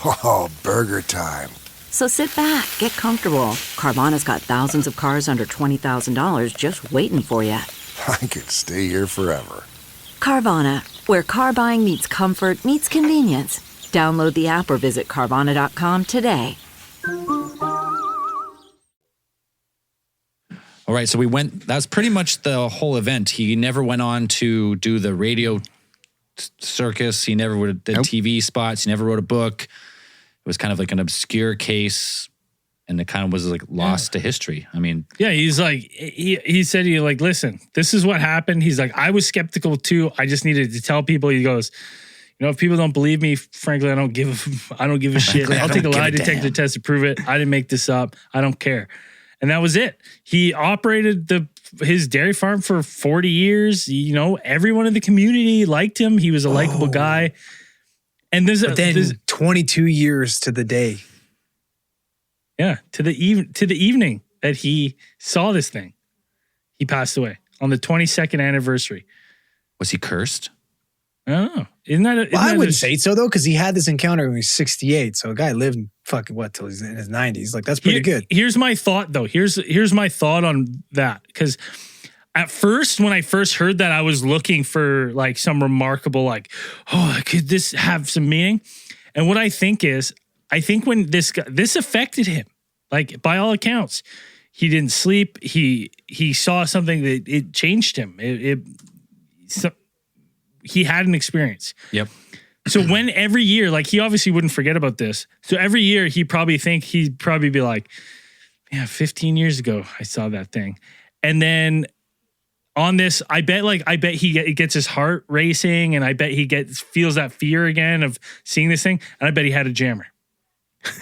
Oh, burger time. So sit back, get comfortable. Carvana's got thousands of cars under $20,000 just waiting for you. I could stay here forever. Carvana, where car buying meets comfort meets convenience. Download the app or visit Carvana.com today. All right, so that's pretty much the whole event. He never went on to do the radio circus. He never did TV spots. He never wrote a book. was kind of like an obscure case, and it kind of was like lost to history. I mean, yeah, he's like, he said, listen, this is what happened. He's like, I was skeptical too. I just needed to tell people. He goes, if people don't believe me, frankly, I don't give a shit. I'll take a lie detector test to prove it. I didn't make this up. I don't care. And that was it. He operated his dairy farm for 40 years. Everyone in the community liked him. He was a likable guy. And there's 22 years to the day. Yeah, to the evening that he saw this thing, he passed away on the 22nd anniversary. Was he cursed? Oh, isn't that? I wouldn't say so though, because he had this encounter when he was 68. So a guy lived till he's in his 90s. Like that's pretty good. Here's my thought though. Here's my thought on that, because at first, when I first heard that, I was looking for like some remarkable, like, could this have some meaning? And what I think when this affected him, like by all accounts, he didn't sleep. He saw something that it changed him. He had an experience. Yep. So when every year, like he obviously wouldn't forget about this. So every year he'd probably be like, yeah, 15 years ago I saw that thing. And then on this, I bet he gets his heart racing, and I bet he feels that fear again of seeing this thing. And I bet he had a jammer.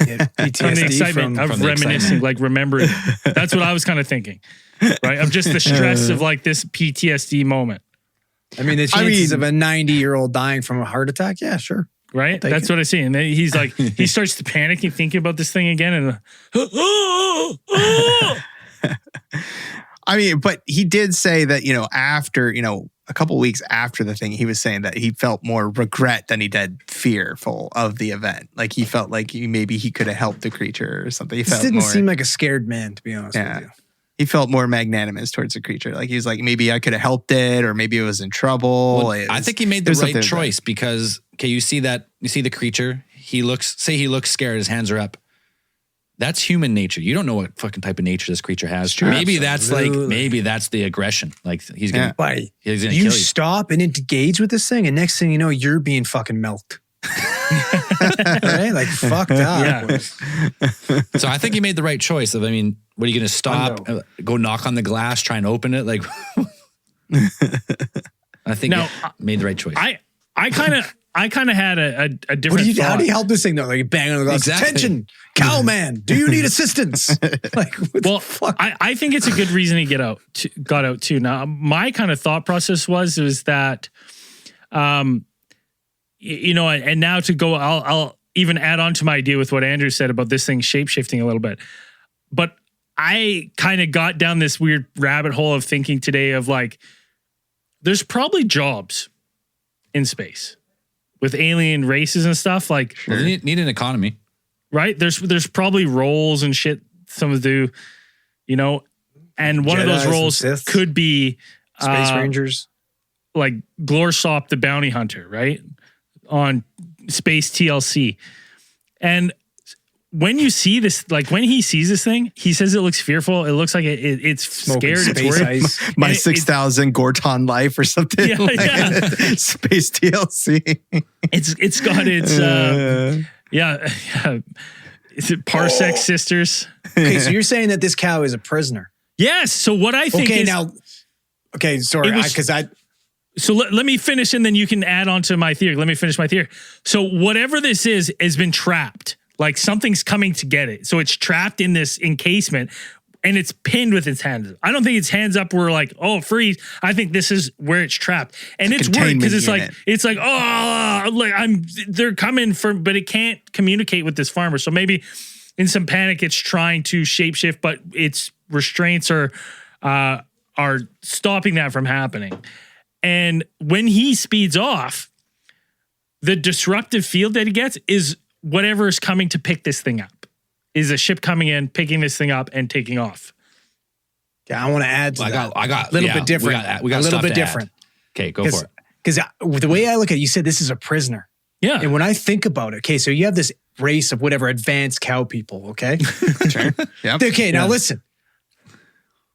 Yeah, PTSD from the excitement of reminiscing, like remembering. That's what I was kind of thinking, right? Of just the stress of like this PTSD moment. I mean, the chances of a 90-year-old dying from a heart attack, yeah, sure. Right? That's what I see. And then he's like, he starts to panic and thinking about this thing again. And I mean, but he did say that, after, a couple of weeks after the thing, he was saying that he felt more regret than he did fearful of the event. Like he felt like maybe he could have helped the creature or something. He didn't seem like a scared man, to be honest with you. He felt more magnanimous towards the creature. Like he was like, maybe I could have helped it, or maybe it was in trouble. Well, I think he made the right choice because, you see the creature. He looks scared. His hands are up. That's human nature. You don't know what fucking type of nature this creature has. Sure, maybe that's the aggression. Like he's gonna kill you. Stop and engage with this thing, and next thing you know, you're being fucking milked. Right? Like fuck that. Yeah. So I think he made the right choice. What are you going to stop? Go knock on the glass, try and open it? Like, I think he made the right choice. I kind of had a different thought. How do you help this thing though? Like bang on the glass. Exactly. Attention, cowman. Do you need assistance? Like, fuck? I think it's a good reason he got out too. Now, my kind of thought process was that, and now to go, I'll even add on to my idea with what Andrew said about this thing shape-shifting a little bit. But I kind of got down this weird rabbit hole of thinking today of like, there's probably jobs in space with alien races and stuff. Like, well, they need an economy, right? There's probably roles and shit some do, and one of those roles could be Space Rangers, like Glorstop the bounty hunter, right? On Space TLC. And when you see this, like when he sees this thing, he says it looks fearful. It looks like it's scared. It's worried. My 6,000 Gorton life or something. Yeah, Space TLC. It's got its Is it Parsec Sisters? Okay, so you're saying that this cow is a prisoner. Yes. So what I think So let me finish, and then you can add on to my theory. Let me finish my theory. So whatever this is has been trapped. Like something's coming to get it. So it's trapped in this encasement, and it's pinned with its hands. I don't think its hands up were like, oh, freeze. I think this is where it's trapped. And it's weird because they're coming but it can't communicate with this farmer. So maybe in some panic, it's trying to shapeshift, but its restraints are stopping that from happening. And when he speeds off, the disruptive field that he gets is whatever is coming to pick this thing up. Is a ship coming in, picking this thing up, and taking off. Yeah, I want to add to that. I got a little bit different. We got a little bit different. Okay, go for it. Because the way I look at it, you said this is a prisoner. Yeah. And when I think about it, okay, so you have this race of whatever advanced cow people, okay? Sure. Yep. Okay, now listen.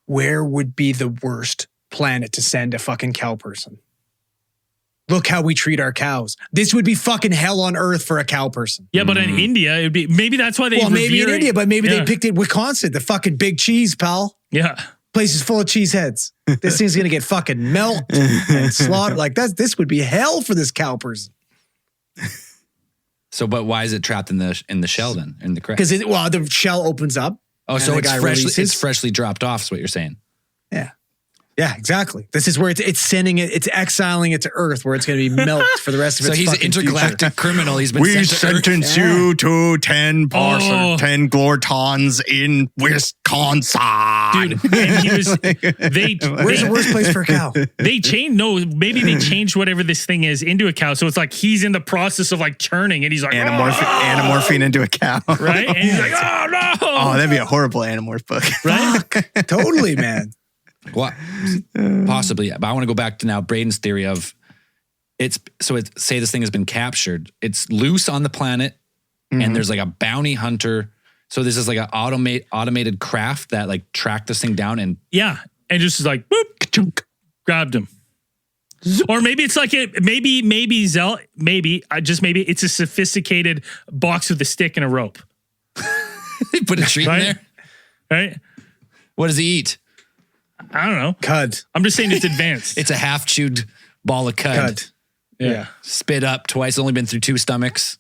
Where would be the worst planet to send a fucking cow person? look how we treat our cows. This would be fucking hell on earth for a cow person. Yeah, but in India, it'd be maybe that's why they. Well, maybe in revere it. India, but maybe they picked it Wisconsin, the fucking big cheese, pal. Yeah. Place is full of cheese heads. This thing's gonna get fucking milked and slaughtered. Like this would be hell for this cow person. So, but why is it trapped in the shell then, in the crate? Because the shell opens up. Oh, so and it's freshly dropped off is what you're saying. Yeah. Yeah, exactly. This is where it's sending it, it's exiling it to Earth where it's going to be milked for the rest of its So he's an fucking intergalactic future. criminal. He's been We sent to Earth. sentence you to 10 Oh. 10 glortons in Wisconsin. Dude, and he was Where's the worst place for a cow? maybe they changed whatever this thing is into a cow. So it's like he's in the process of like churning and he's like Anamorphine into a cow. right? And he's like, oh no. Oh, that'd be a horrible Animorph book. Right? Totally, man. What? Possibly. But I want to go back to now Braden's theory of say this thing has been captured. It's loose on the planet and there's like a bounty hunter. So this is like an automated craft that like tracked this thing down and and just like boop, grabbed him. Or maybe it's like maybe it's a sophisticated box with a stick and a rope. they put a treat in there. Right? What does he eat? I don't know. Cud. I'm just saying it's advanced. It's a half chewed ball of cud. Yeah. Spit up twice, only been through 2 stomachs.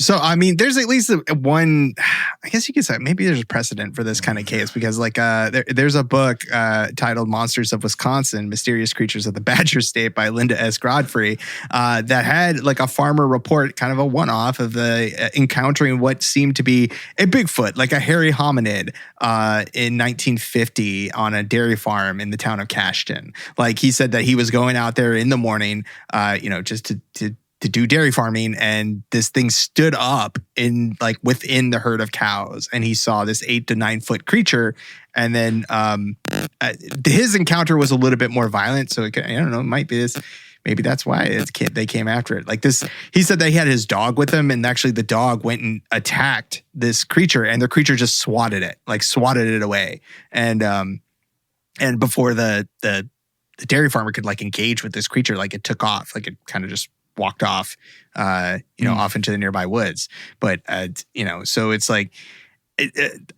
So, I mean, there's at least one, I guess you could say, maybe there's a precedent for this kind of case because like there's a book titled Monsters of Wisconsin, Mysterious Creatures of the Badger State by Linda S. Godfrey that had like a farmer report, kind of a one-off of the encountering what seemed to be a Bigfoot, like a hairy hominid in 1950 on a dairy farm in the town of Cashton. Like he said that he was going out there in the morning, just to do dairy farming, and this thing stood up in like within the herd of cows, and he saw this 8 to 9 foot creature. And then his encounter was a little bit more violent, so I don't know, it might be this. Maybe that's why they came after it. Like this, he said they had his dog with him, and actually the dog went and attacked this creature, and the creature just swatted it away. And before the dairy farmer could like engage with this creature, like it took off, like it kind of just walked off, off into the nearby woods. But, so it's like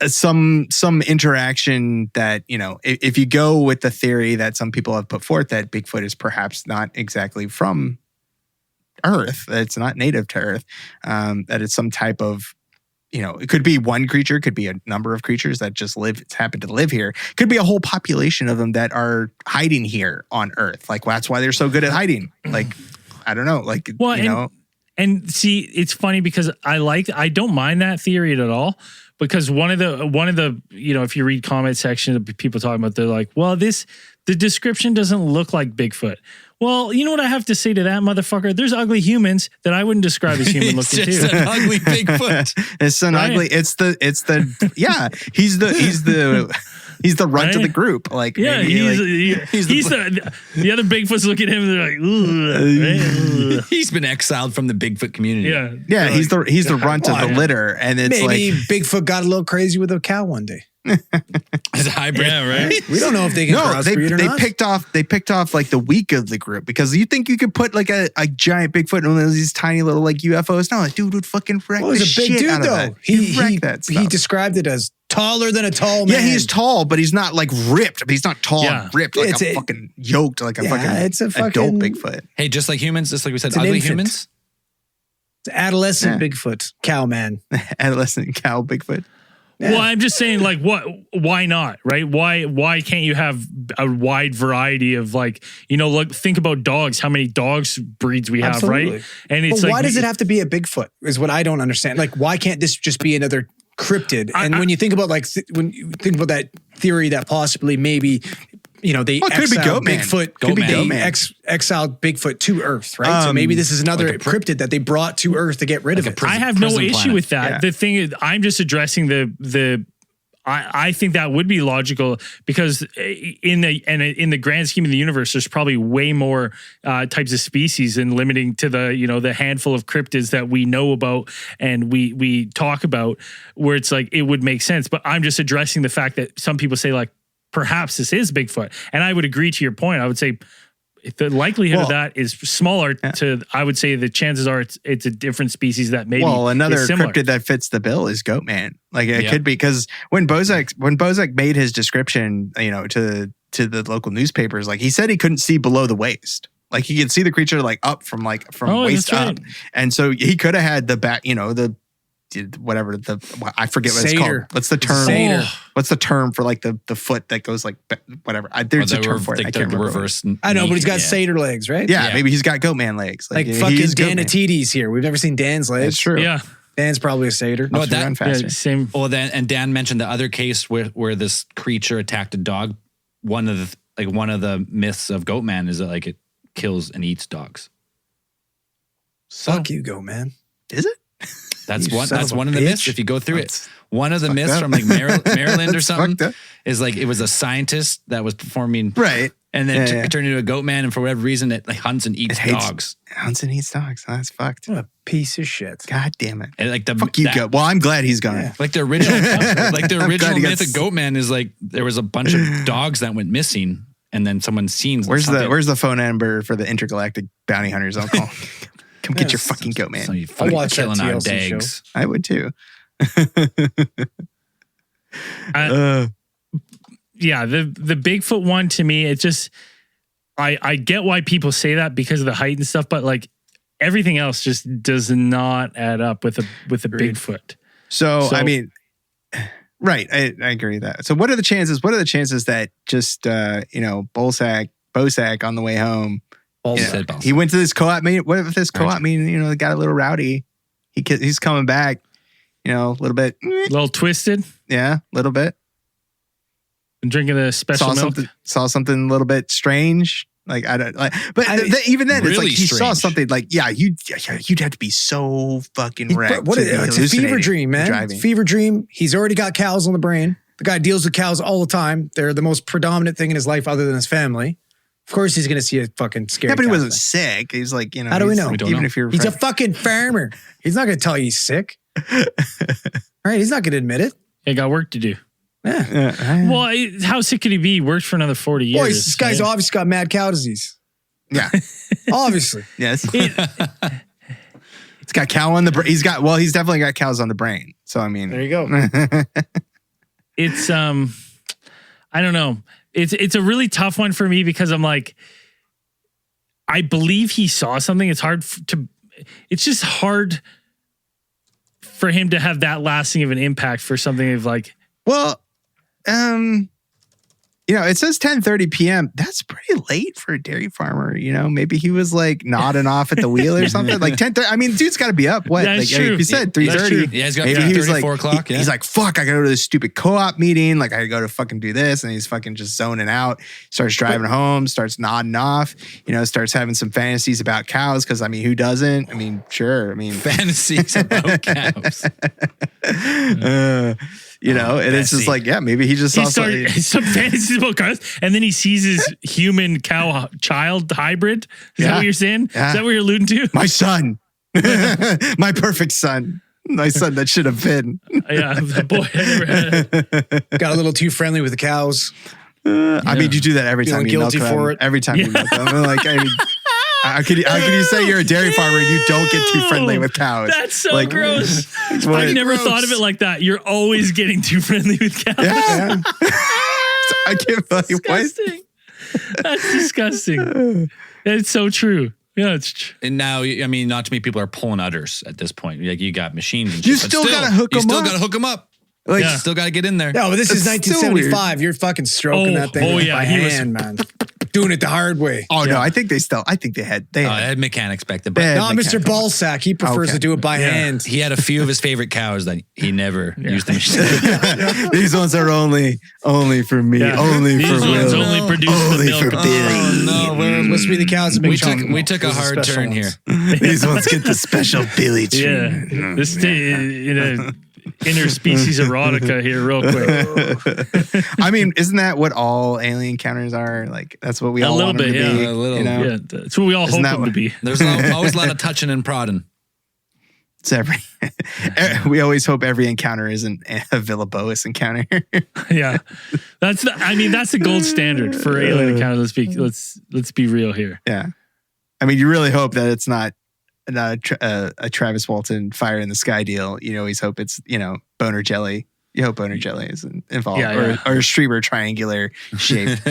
some interaction that, if you go with the theory that some people have put forth that Bigfoot is perhaps not exactly from Earth, that it's not native to Earth, that it's some type of, it could be one creature, could be a number of creatures that just happen to live here. Could be a whole population of them that are hiding here on Earth. Like, that's why they're so good at hiding. Like, I don't know. Like, and see, it's funny because I don't mind that theory at all, because one of the if you read comment section of people talking about, they're like, well, the description doesn't look like Bigfoot. Well, you know what I have to say to that, motherfucker? There's ugly humans that I wouldn't describe as human looking too. It's just an ugly Bigfoot. It's an ugly. He's the runt of the group. Like, yeah, he's the other Bigfoots look at him and they're like, ooh, right? He's been exiled from the Bigfoot community. Yeah. He's the runt of the litter, and it's maybe like Bigfoot got a little crazy with a cow one day. It's a hybrid. Yeah, right. We don't know if they can crossbreed or not. They picked off like the weak of the group, because you think you could put like a giant Bigfoot in one of these tiny little like UFOs. No, like, dude would fucking wreck the shit out of that. He described it as taller than a tall man. Yeah, he's tall, but he's not like ripped. But he's not tall and ripped like fucking yoked like a fucking adult Bigfoot. Hey, just like humans, just like we said, ugly humans. It's adolescent Bigfoot, cow man. Adolescent cow Bigfoot. Yeah. Well, I'm just saying, like, why not, right? Why can't you have a wide variety of, like, look, think about dogs, how many dogs breeds we have, right? And it's why does it have to be a Bigfoot is what I don't understand. Like, why can't this just be another cryptid? And when you think about when you think about that theory that possibly maybe, they exiled Bigfoot, exiled Bigfoot to Earth, right? So maybe this is another cryptid that they brought to Earth to get rid of it. I have no issue with that. Yeah. The thing is, I'm just addressing I think that would be logical, because in the grand scheme of the universe, there's probably way more types of species, and limiting to the handful of cryptids that we know about and we talk about, where it's like it would make sense. But I'm just addressing the fact that some people say, like, perhaps this is Bigfoot. And I would agree to your point. I would say the likelihood of that is smaller. To I would say the chances are it's a different species that maybe. Well, another is similar. cryptid that fits the bill is Goatman. Like it could be because when Bosak made his description, to the local newspapers, like he said he couldn't see below the waist. Like he could see the creature like up from waist up, and so he could have had the back, whatever I forget what it's called. What's the term? Satyr. What's the term for like the foot that goes like whatever? There's a term for it. I can't remember. Reverse. I know, but he's got satyr legs, right? Yeah, maybe he's got Goatman legs. Like fucking Dan Atides here. We've never seen Dan's legs. That's true. Yeah. Dan's probably a satyr. No, that run faster. Same. Well, and Dan mentioned the other case where this creature attacked a dog. One of the myths of Goatman is that like it kills and eats dogs. Fuck you, Goatman. Is it? That's You one. son That's of a one of the bitch. myths. If you go through it, one of the myths up. from like Maryland or That's something fucked up. is like it was a scientist that was performing Right. and then Yeah. it turned into a goat man, and for whatever reason, it like hunts and eats dogs. Hunts and eats dogs. That's fucked. What a piece of shit. God damn it. And like Fuck you, Goat. Well, I'm glad he's gone. Like the original, glad he got myth of Goat Man is like there was a bunch of dogs that went missing, and then someone seen. Where's the phone number for the intergalactic bounty hunters? I'll call. Come get your fucking Goat Man. So you I'll watch that killing our TLC dags. I would too. Yeah, the Bigfoot one to me, it just I get why people say that because of the height and stuff, but like everything else just does not add up with a Bigfoot. So I mean, right? I agree with that. So what are the chances? What are the chances that just Bosak on the way home? He went to this co-op meeting. What if this co-op meeting, got a little rowdy? He's coming back, a little bit. A little twisted. Yeah, a little bit. And drinking the special milk. Saw something a little bit strange. Like I don't like, but even then, really it's like he saw strange. something. Like you'd have to be so fucking wrecked. It's a fever dream, man. Driving. It's a fever dream. He's already got cows on the brain. The guy deals with cows all the time. They're the most predominant thing in his life other than his family. Of course, he's going to see a fucking scary. Yeah, but he cow wasn't thing. sick. He's like, How do we know? If you're, He's a fucking farmer. He's not going to tell you he's sick. Right? He's not going to admit it. He got work to do. Yeah. Well, how sick could he be? He worked for another 40 years. Boy, this guy's obviously got mad cow disease. yeah, Obviously. yes. It's got cow on the brain. He's definitely got cows on the brain. So I mean, There you go. It's I don't know. It's a really tough one for me because I'm like, I believe he saw something. It's just hard for him to have that lasting of an impact for something of like. Well, it says 10:30 p.m. That's pretty late for a dairy farmer. Maybe he was like nodding off at the wheel or something. Like 10:30. I mean, dude's got to be up. What? Yeah, like true. if you said That's 3:30. true. Yeah, he's got maybe he was 3:30, like 4 o'clock. He's like, fuck, I gotta go to this stupid co-op meeting. Like I gotta fucking do this, and he's fucking just zoning out. Starts driving home. Starts nodding off. Starts having some fantasies about cows. Because I mean, who doesn't? I mean, sure. I mean, fantasies about cows. and it's just like, yeah, maybe he just saw He started some fantasies about cars, and then he sees his human cow child hybrid. Is that what you're saying? Yeah. Is that what you're alluding to? my son, my perfect son, my son that should have been. Yeah, boy, I never had. Got a little too friendly with the cows. I mean, you do that every Feeling time you milk guilty them. for it. Every time you milk them. Like, I mean, how can you say you're a dairy farmer and you don't get too friendly with cows? That's so Like, gross. what? I've never thought of it like that. You're always getting too friendly with cows. Yeah. I can't like what? Disgusting. That's disgusting. It's so true. Yeah, it's true. And now, I mean, not too many people are pulling udders at this point. Like you got machines. And You shit, but still gotta hook 'em You still up. got to hook them up. Like, You still got to get in there. No, but this is It's so 1975. You're fucking stroking that thing by he was- hand, man. Doing it the hard way. oh no, I think they had. I had mechanics back then. They But had No, Mr. mechanical. Ballsack, he prefers Okay. to do it by hand. he had a few of his favorite cows that he never used the machine. These ones are only for me, Yeah. only These for ones Will, only produce the only milk. for Billy. no, Must be the cows that make chocolate we milk. took a Those are hard special turn here. ones. These ones get the special Billy treat. Yeah. This interspecies erotica here, real quick. I mean, isn't that what all alien encounters are? Like, that's what we A all little want them bit, to be. yeah. A little, you know? Yeah, that's what we all Isn't hope that them to what- be. There's always a lot of touching and prodding. It's every. We always hope every encounter isn't a Villa Boas encounter. Yeah, that's the gold standard for alien encounter. Let's be real here. Yeah, I mean, you really hope that it's not a Travis Walton fire in the sky deal. You always hope it's boner jelly. You hope boner jelly is involved, or a streamer triangular shaped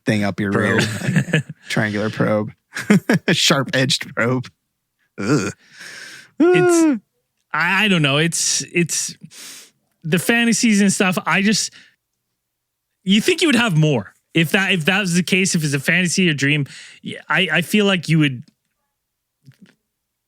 thing up your rear, like triangular probe, sharp edged probe. Ugh. I don't know. It's the fantasies and stuff. You think you would have more if that was the case. If it's a fantasy or dream, I feel like you would.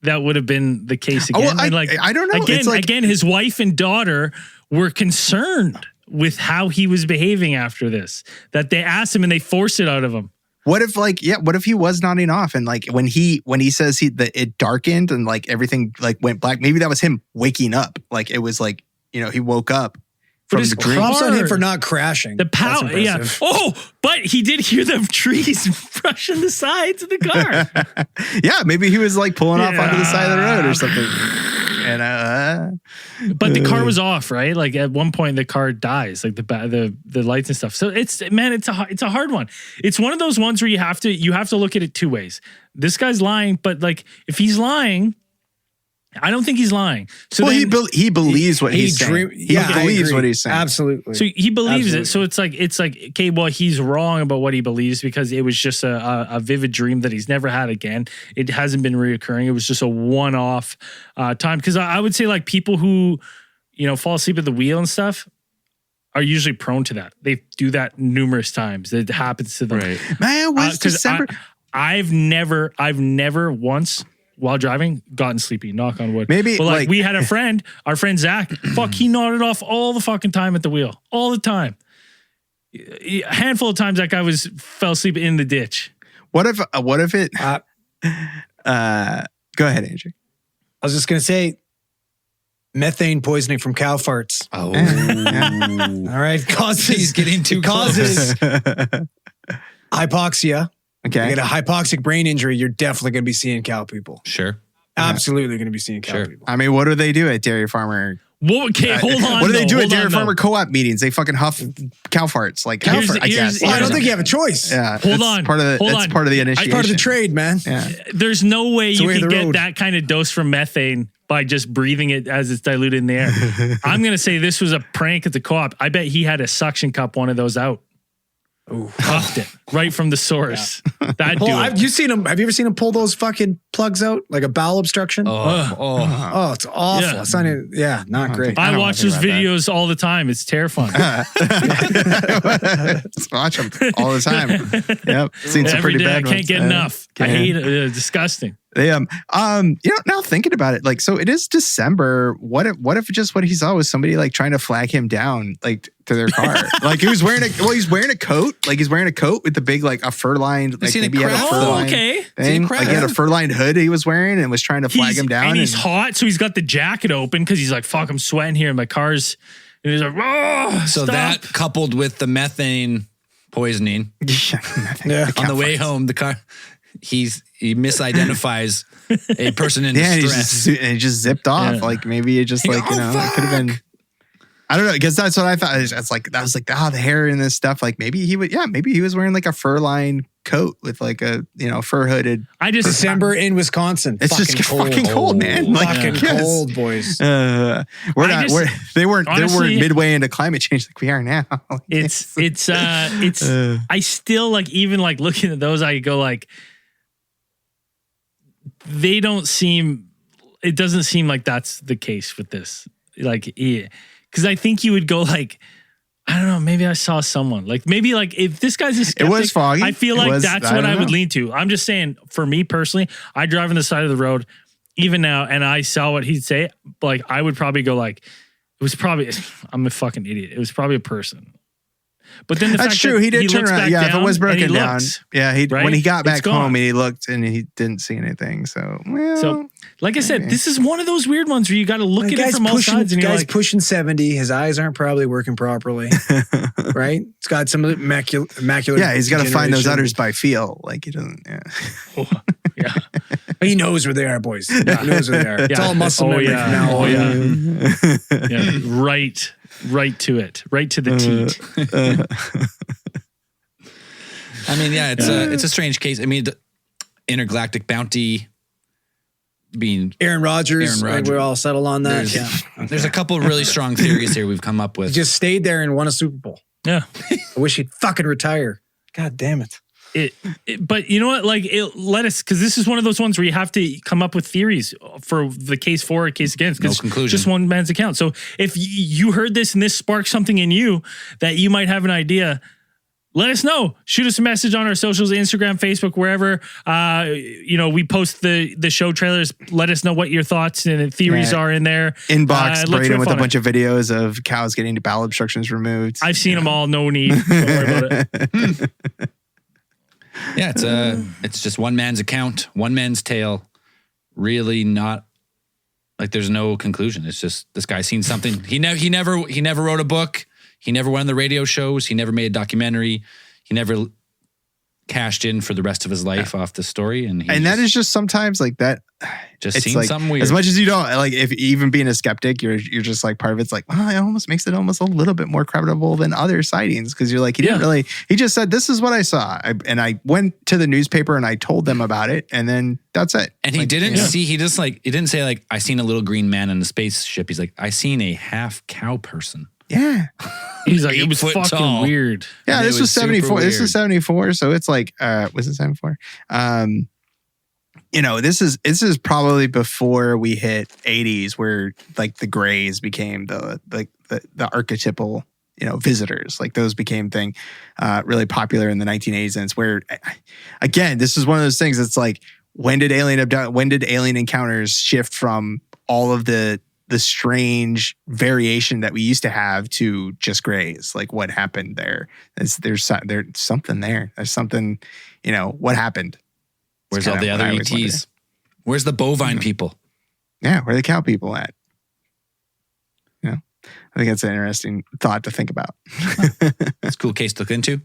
That would have been the case again. Oh, well, I don't know. Again, his wife and daughter were concerned with how he was behaving after this. That they asked him and they forced it out of him. What if what if he was nodding off and like when he says it darkened and like everything like went black, maybe that was him waking up. Like it was like, he woke up from the dream. Props on him for not crashing. The power, yeah. Oh, but he did hear the trees brushing the sides of the car. Yeah, maybe he was like pulling off onto the side of the road or something. And but the car was off, right? Like at one point the car dies, like the lights and stuff. So it's a hard one. It's one of those ones where you have to look at it two ways. This guy's lying, but like if he's lying, I don't think he's lying. So he believes what he's saying. He believes what he's saying. Absolutely. So he believes it. So it's like okay, well, he's wrong about what he believes because it was just a vivid dream that he's never had again. It hasn't been reoccurring. It was just a one-off time. Because I would say like people who fall asleep at the wheel and stuff are usually prone to that. They do that numerous times. It happens to them. Right. Man, what's December? I've never once, while driving, gotten sleepy, knock on wood. Maybe but like we had a friend, our friend Zach, he nodded off all the fucking time at the wheel. All the time. A handful of times that guy fell asleep in the ditch. What if it go ahead, Andrew. I was just gonna say methane poisoning from cow farts. Oh. All right. He's getting too causes hypoxia. Okay. You get a hypoxic brain injury, you're definitely going to be seeing cow people. Sure. Absolutely going to be seeing cow people. I mean, what do they do at dairy farmer? Well, okay, hold on. What do they do at dairy farmer co-op meetings? They fucking huff cow farts, like cow farts, I guess. I don't think you have a choice. Yeah. Hold on. Part of the initiation. It's part of the trade, man. Yeah. There's no way you can get that kind of dose from methane by just breathing it as it's diluted in the air. I'm going to say this was a prank at the co-op. I bet he had a suction cup one of those out. Puffed it right from the source. Yeah. That'd do it. Have you ever seen him pull those fucking plugs out like a bowel obstruction? Oh, it's awful. Yeah. It's not, not great. I watch those videos all the time. It's terrifying. Just watch them all the time. Yep, seen some pretty bad ones. I can't get enough. I hate it. Disgusting. They now thinking about it, like, so it is December. What if just what he saw was somebody like trying to flag him down, like to their car? Like he's wearing a coat. Like he's wearing a coat with the big like a fur lined, like maybe he had a fur lined thing. Like he had a fur lined hood he was wearing and was trying to flag him down. And he's hot, so he's got the jacket open because he's like, fuck, I'm sweating here in my car's. And he's like, so that coupled with the methane poisoning on the way home, the car. He misidentifies a person in distress. And he just zipped off. Yeah. Like maybe it just like, it could have been, I don't know. Because that's what I thought. It's like, that was like, the hair and this stuff. Like maybe he was wearing like a fur lined coat with like a, fur hooded. December in Wisconsin. It's just fucking cold, man. Like, fucking cold, boys. They weren't midway into climate change like we are now. I still like, even like looking at those, I go like, it doesn't seem like that's the case with this. Like, yeah. Because I think you would go like, I don't know, maybe I saw someone. Like, maybe like if this guy's a skeptic, it was foggy. I feel like that's what I would lean to. I'm just saying, for me personally, I drive on the side of the road even now and I saw what he'd say. Like, I would probably go like, I'm a fucking idiot. It was probably a person. But then that's true. He did turn around. Yeah, if it was broken down. Yeah, when he got back home, he looked and he didn't see anything. So, like I said, this is one of those weird ones where you got to look at it from all sides. And guy's pushing 70. His eyes aren't probably working properly. Right? It's got some macular. Yeah, he's got to find those udders by feel. Like he doesn't. Yeah. Yeah. He knows where they are, boys. He knows where they are. It's all muscle memory from now on. Yeah, right to it, right to the teat. I mean, yeah, it's a strange case. I mean, the intergalactic bounty being Aaron Rodgers. Like we're all settled on that. There's a couple of really strong theories here we've come up with. He just stayed there and won a Super Bowl. Yeah. I wish he'd fucking retire. God damn it. But you know what? Like, let us, because this is one of those ones where you have to come up with theories for the case for or case against. No conclusion. Just one man's account. So if you heard this and this sparked something in you that you might have an idea, let us know. Shoot us a message on our socials, Instagram, Facebook, wherever. We post the show trailers. Let us know what your thoughts and theories are in there. Inbox Braden with a bunch of videos of cows getting bowel obstructions removed. I've seen them all. No need. Don't worry about it. Yeah, it's just one man's account, one man's tale. Really not like there's no conclusion. It's just this guy's seen something. He never wrote a book. He never went on the radio shows. He never made a documentary. He never cashed in for the rest of his life off the story. And that is just sometimes like that. Just it's seen like, something weird. As much as you don't like, if even being a skeptic, you're just like part of it's like, well, it almost makes it almost a little bit more credible than other sightings because you're like, he just said this is what I saw, and I went to the newspaper and I told them about it, and then that's it. And he didn't say like I seen a little green man in a spaceship. He's like I seen a half cow person. Yeah. He's like, it was fucking tall. weird. Yeah, And this was 74. This is 74. So it's like, was it 74? This is probably before we hit 80s where like the Greys became the archetypal, visitors. Like those became really popular in the 1980s. And it's where, again, this is one of those things that's like, when did alien encounters shift from all of the strange variation that we used to have to just Greys? Like what happened there? There's something there. There's something, what happened? Where's all the other ETs? Where's the bovine people? Yeah, where are the cow people at? I think that's an interesting thought to think about. It's a cool case to look into.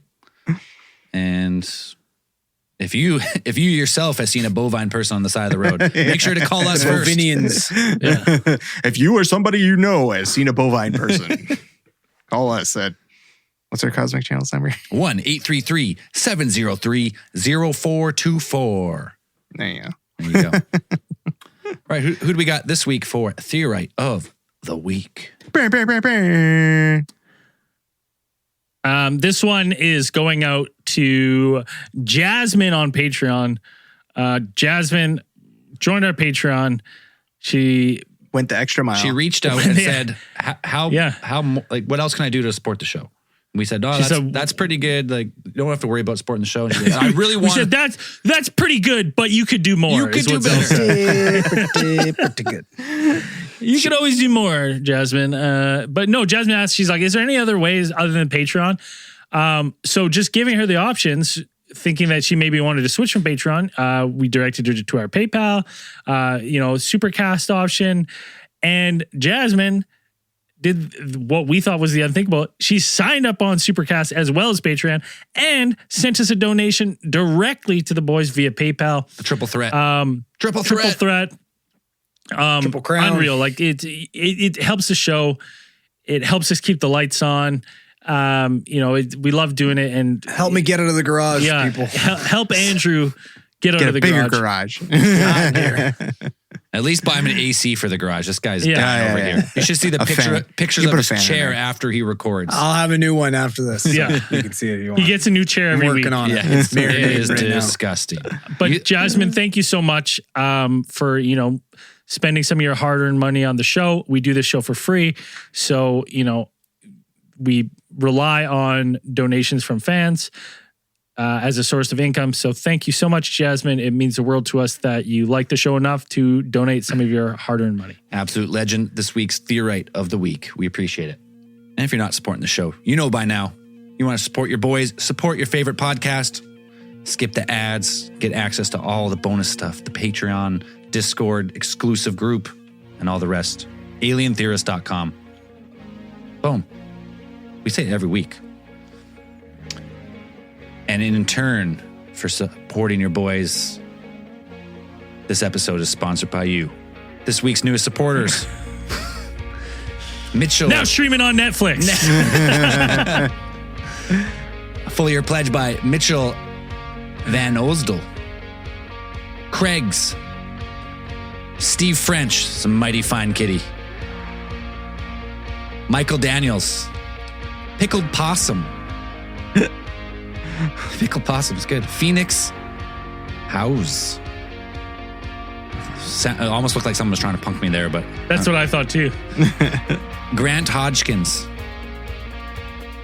And if you yourself has seen a bovine person on the side of the road, make sure to call us first. Bovinians. Yeah. If you or somebody you know has seen a bovine person, call us at, what's our Cosmic Channels number? 1-833-703-0424. There you go. There you go. All right, who do we got this week for Theorite of the Week? This one is going out to Jasmine on Patreon. Jasmine joined our Patreon. She went the extra mile. She reached out and said, "How like what else can I do to support the show?" We said, "Oh, that's pretty good. Like, you don't have to worry about supporting the show." And she goes, I really want. We said that's pretty good, but you could do more. You could do better. Pretty good. You could always do more, Jasmine. But no, Jasmine asked, she's like, is there any other ways other than Patreon? So just giving her the options, thinking that she maybe wanted to switch from Patreon, we directed her to our PayPal, Supercast option. And Jasmine did what we thought was the unthinkable. She signed up on Supercast as well as Patreon and sent us a donation directly to the boys via PayPal. The triple threat. Triple threat. Triple crown. Unreal. Like it helps the show. It helps us keep the lights on. We love doing it, and help me get out of the garage, people. Help Andrew get out of the bigger garage. At least buy him an AC for the garage. This guy's dying over here. You should see the pictures of his chair after he records. I'll have a new one after this. Yeah, you can see it if you want. He gets a new chair every week. Working on it. It's It is disgusting. But Jasmine, thank you so much for spending some of your hard-earned money on the show. We do this show for free, so we rely on donations from fans as a source of income. So thank you so much, Jasmine. It means the world to us that you like the show enough to donate some of your hard-earned money. Absolute legend. This week's Theorite of the Week. We appreciate it. And if you're not supporting the show, you know by now, you want to support your boys, support your favorite podcast, skip the ads, get access to all the bonus stuff, the Patreon, Discord, exclusive group, and all the rest. AlienTheorist.com. Boom. We say it every week. And in turn for supporting your boys, This episode is sponsored by you. This week's newest supporters. Mitchell. Now streaming on Netflix. A full year pledge by Mitchell Van Osdel. Craig's. Steve French, some mighty fine kitty. Michael Daniels. Pickled Possum. Pickled Possum is good. Phoenix House. Almost looked like someone was trying to punk me there, but... That's what I thought too. Grant Hodgkins.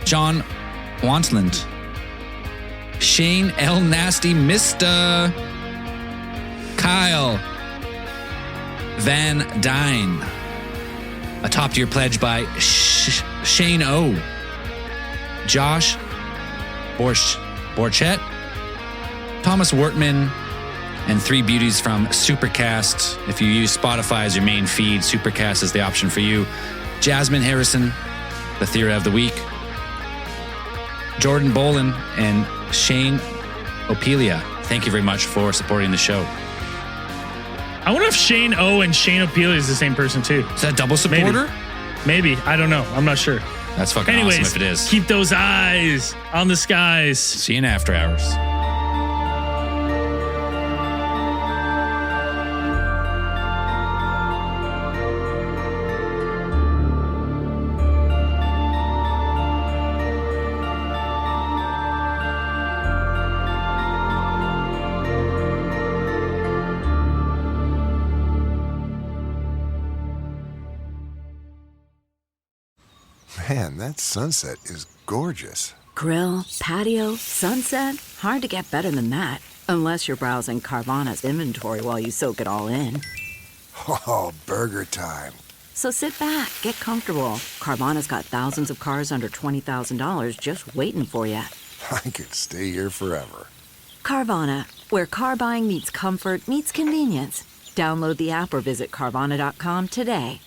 John Wantland. Shane L. Nasty Mista. Kyle Van Dyne. A top-tier pledge by Shane O. Josh Borchett. Thomas Wortman. And 3 beauties from Supercast. If you use Spotify as your main feed, Supercast is the option for you. Jasmine Harrison, the Theory of the Week. Jordan Bolin and Shane Opelia. Thank you very much for supporting the show. I wonder if Shane O and Shane O'Peely is the same person too. Is that a double supporter? Maybe. I don't know. I'm not sure. That's fucking Anyways, awesome if it is. Keep those eyes on the skies. See you in After Hours. Man, that sunset is gorgeous. Grill, patio, sunset. Hard to get better than that. Unless you're browsing Carvana's inventory while you soak it all in. Oh, burger time. So sit back, get comfortable. Carvana's got thousands of cars under $20,000 just waiting for you. I could stay here forever. Carvana, where car buying meets comfort meets convenience. Download the app or visit Carvana.com today.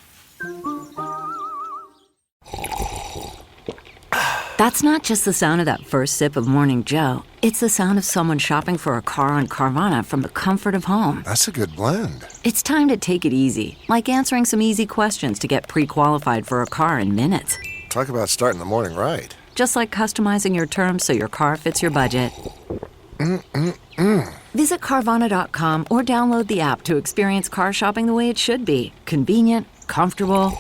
That's not just the sound of that first sip of Morning Joe. It's the sound of someone shopping for a car on Carvana from the comfort of home. That's a good blend. It's time to take it easy, like answering some easy questions to get pre-qualified for a car in minutes. Talk about starting the morning right. Just like customizing your terms so your car fits your budget. Visit Carvana.com or download the app to experience car shopping the way it should be. Convenient, comfortable.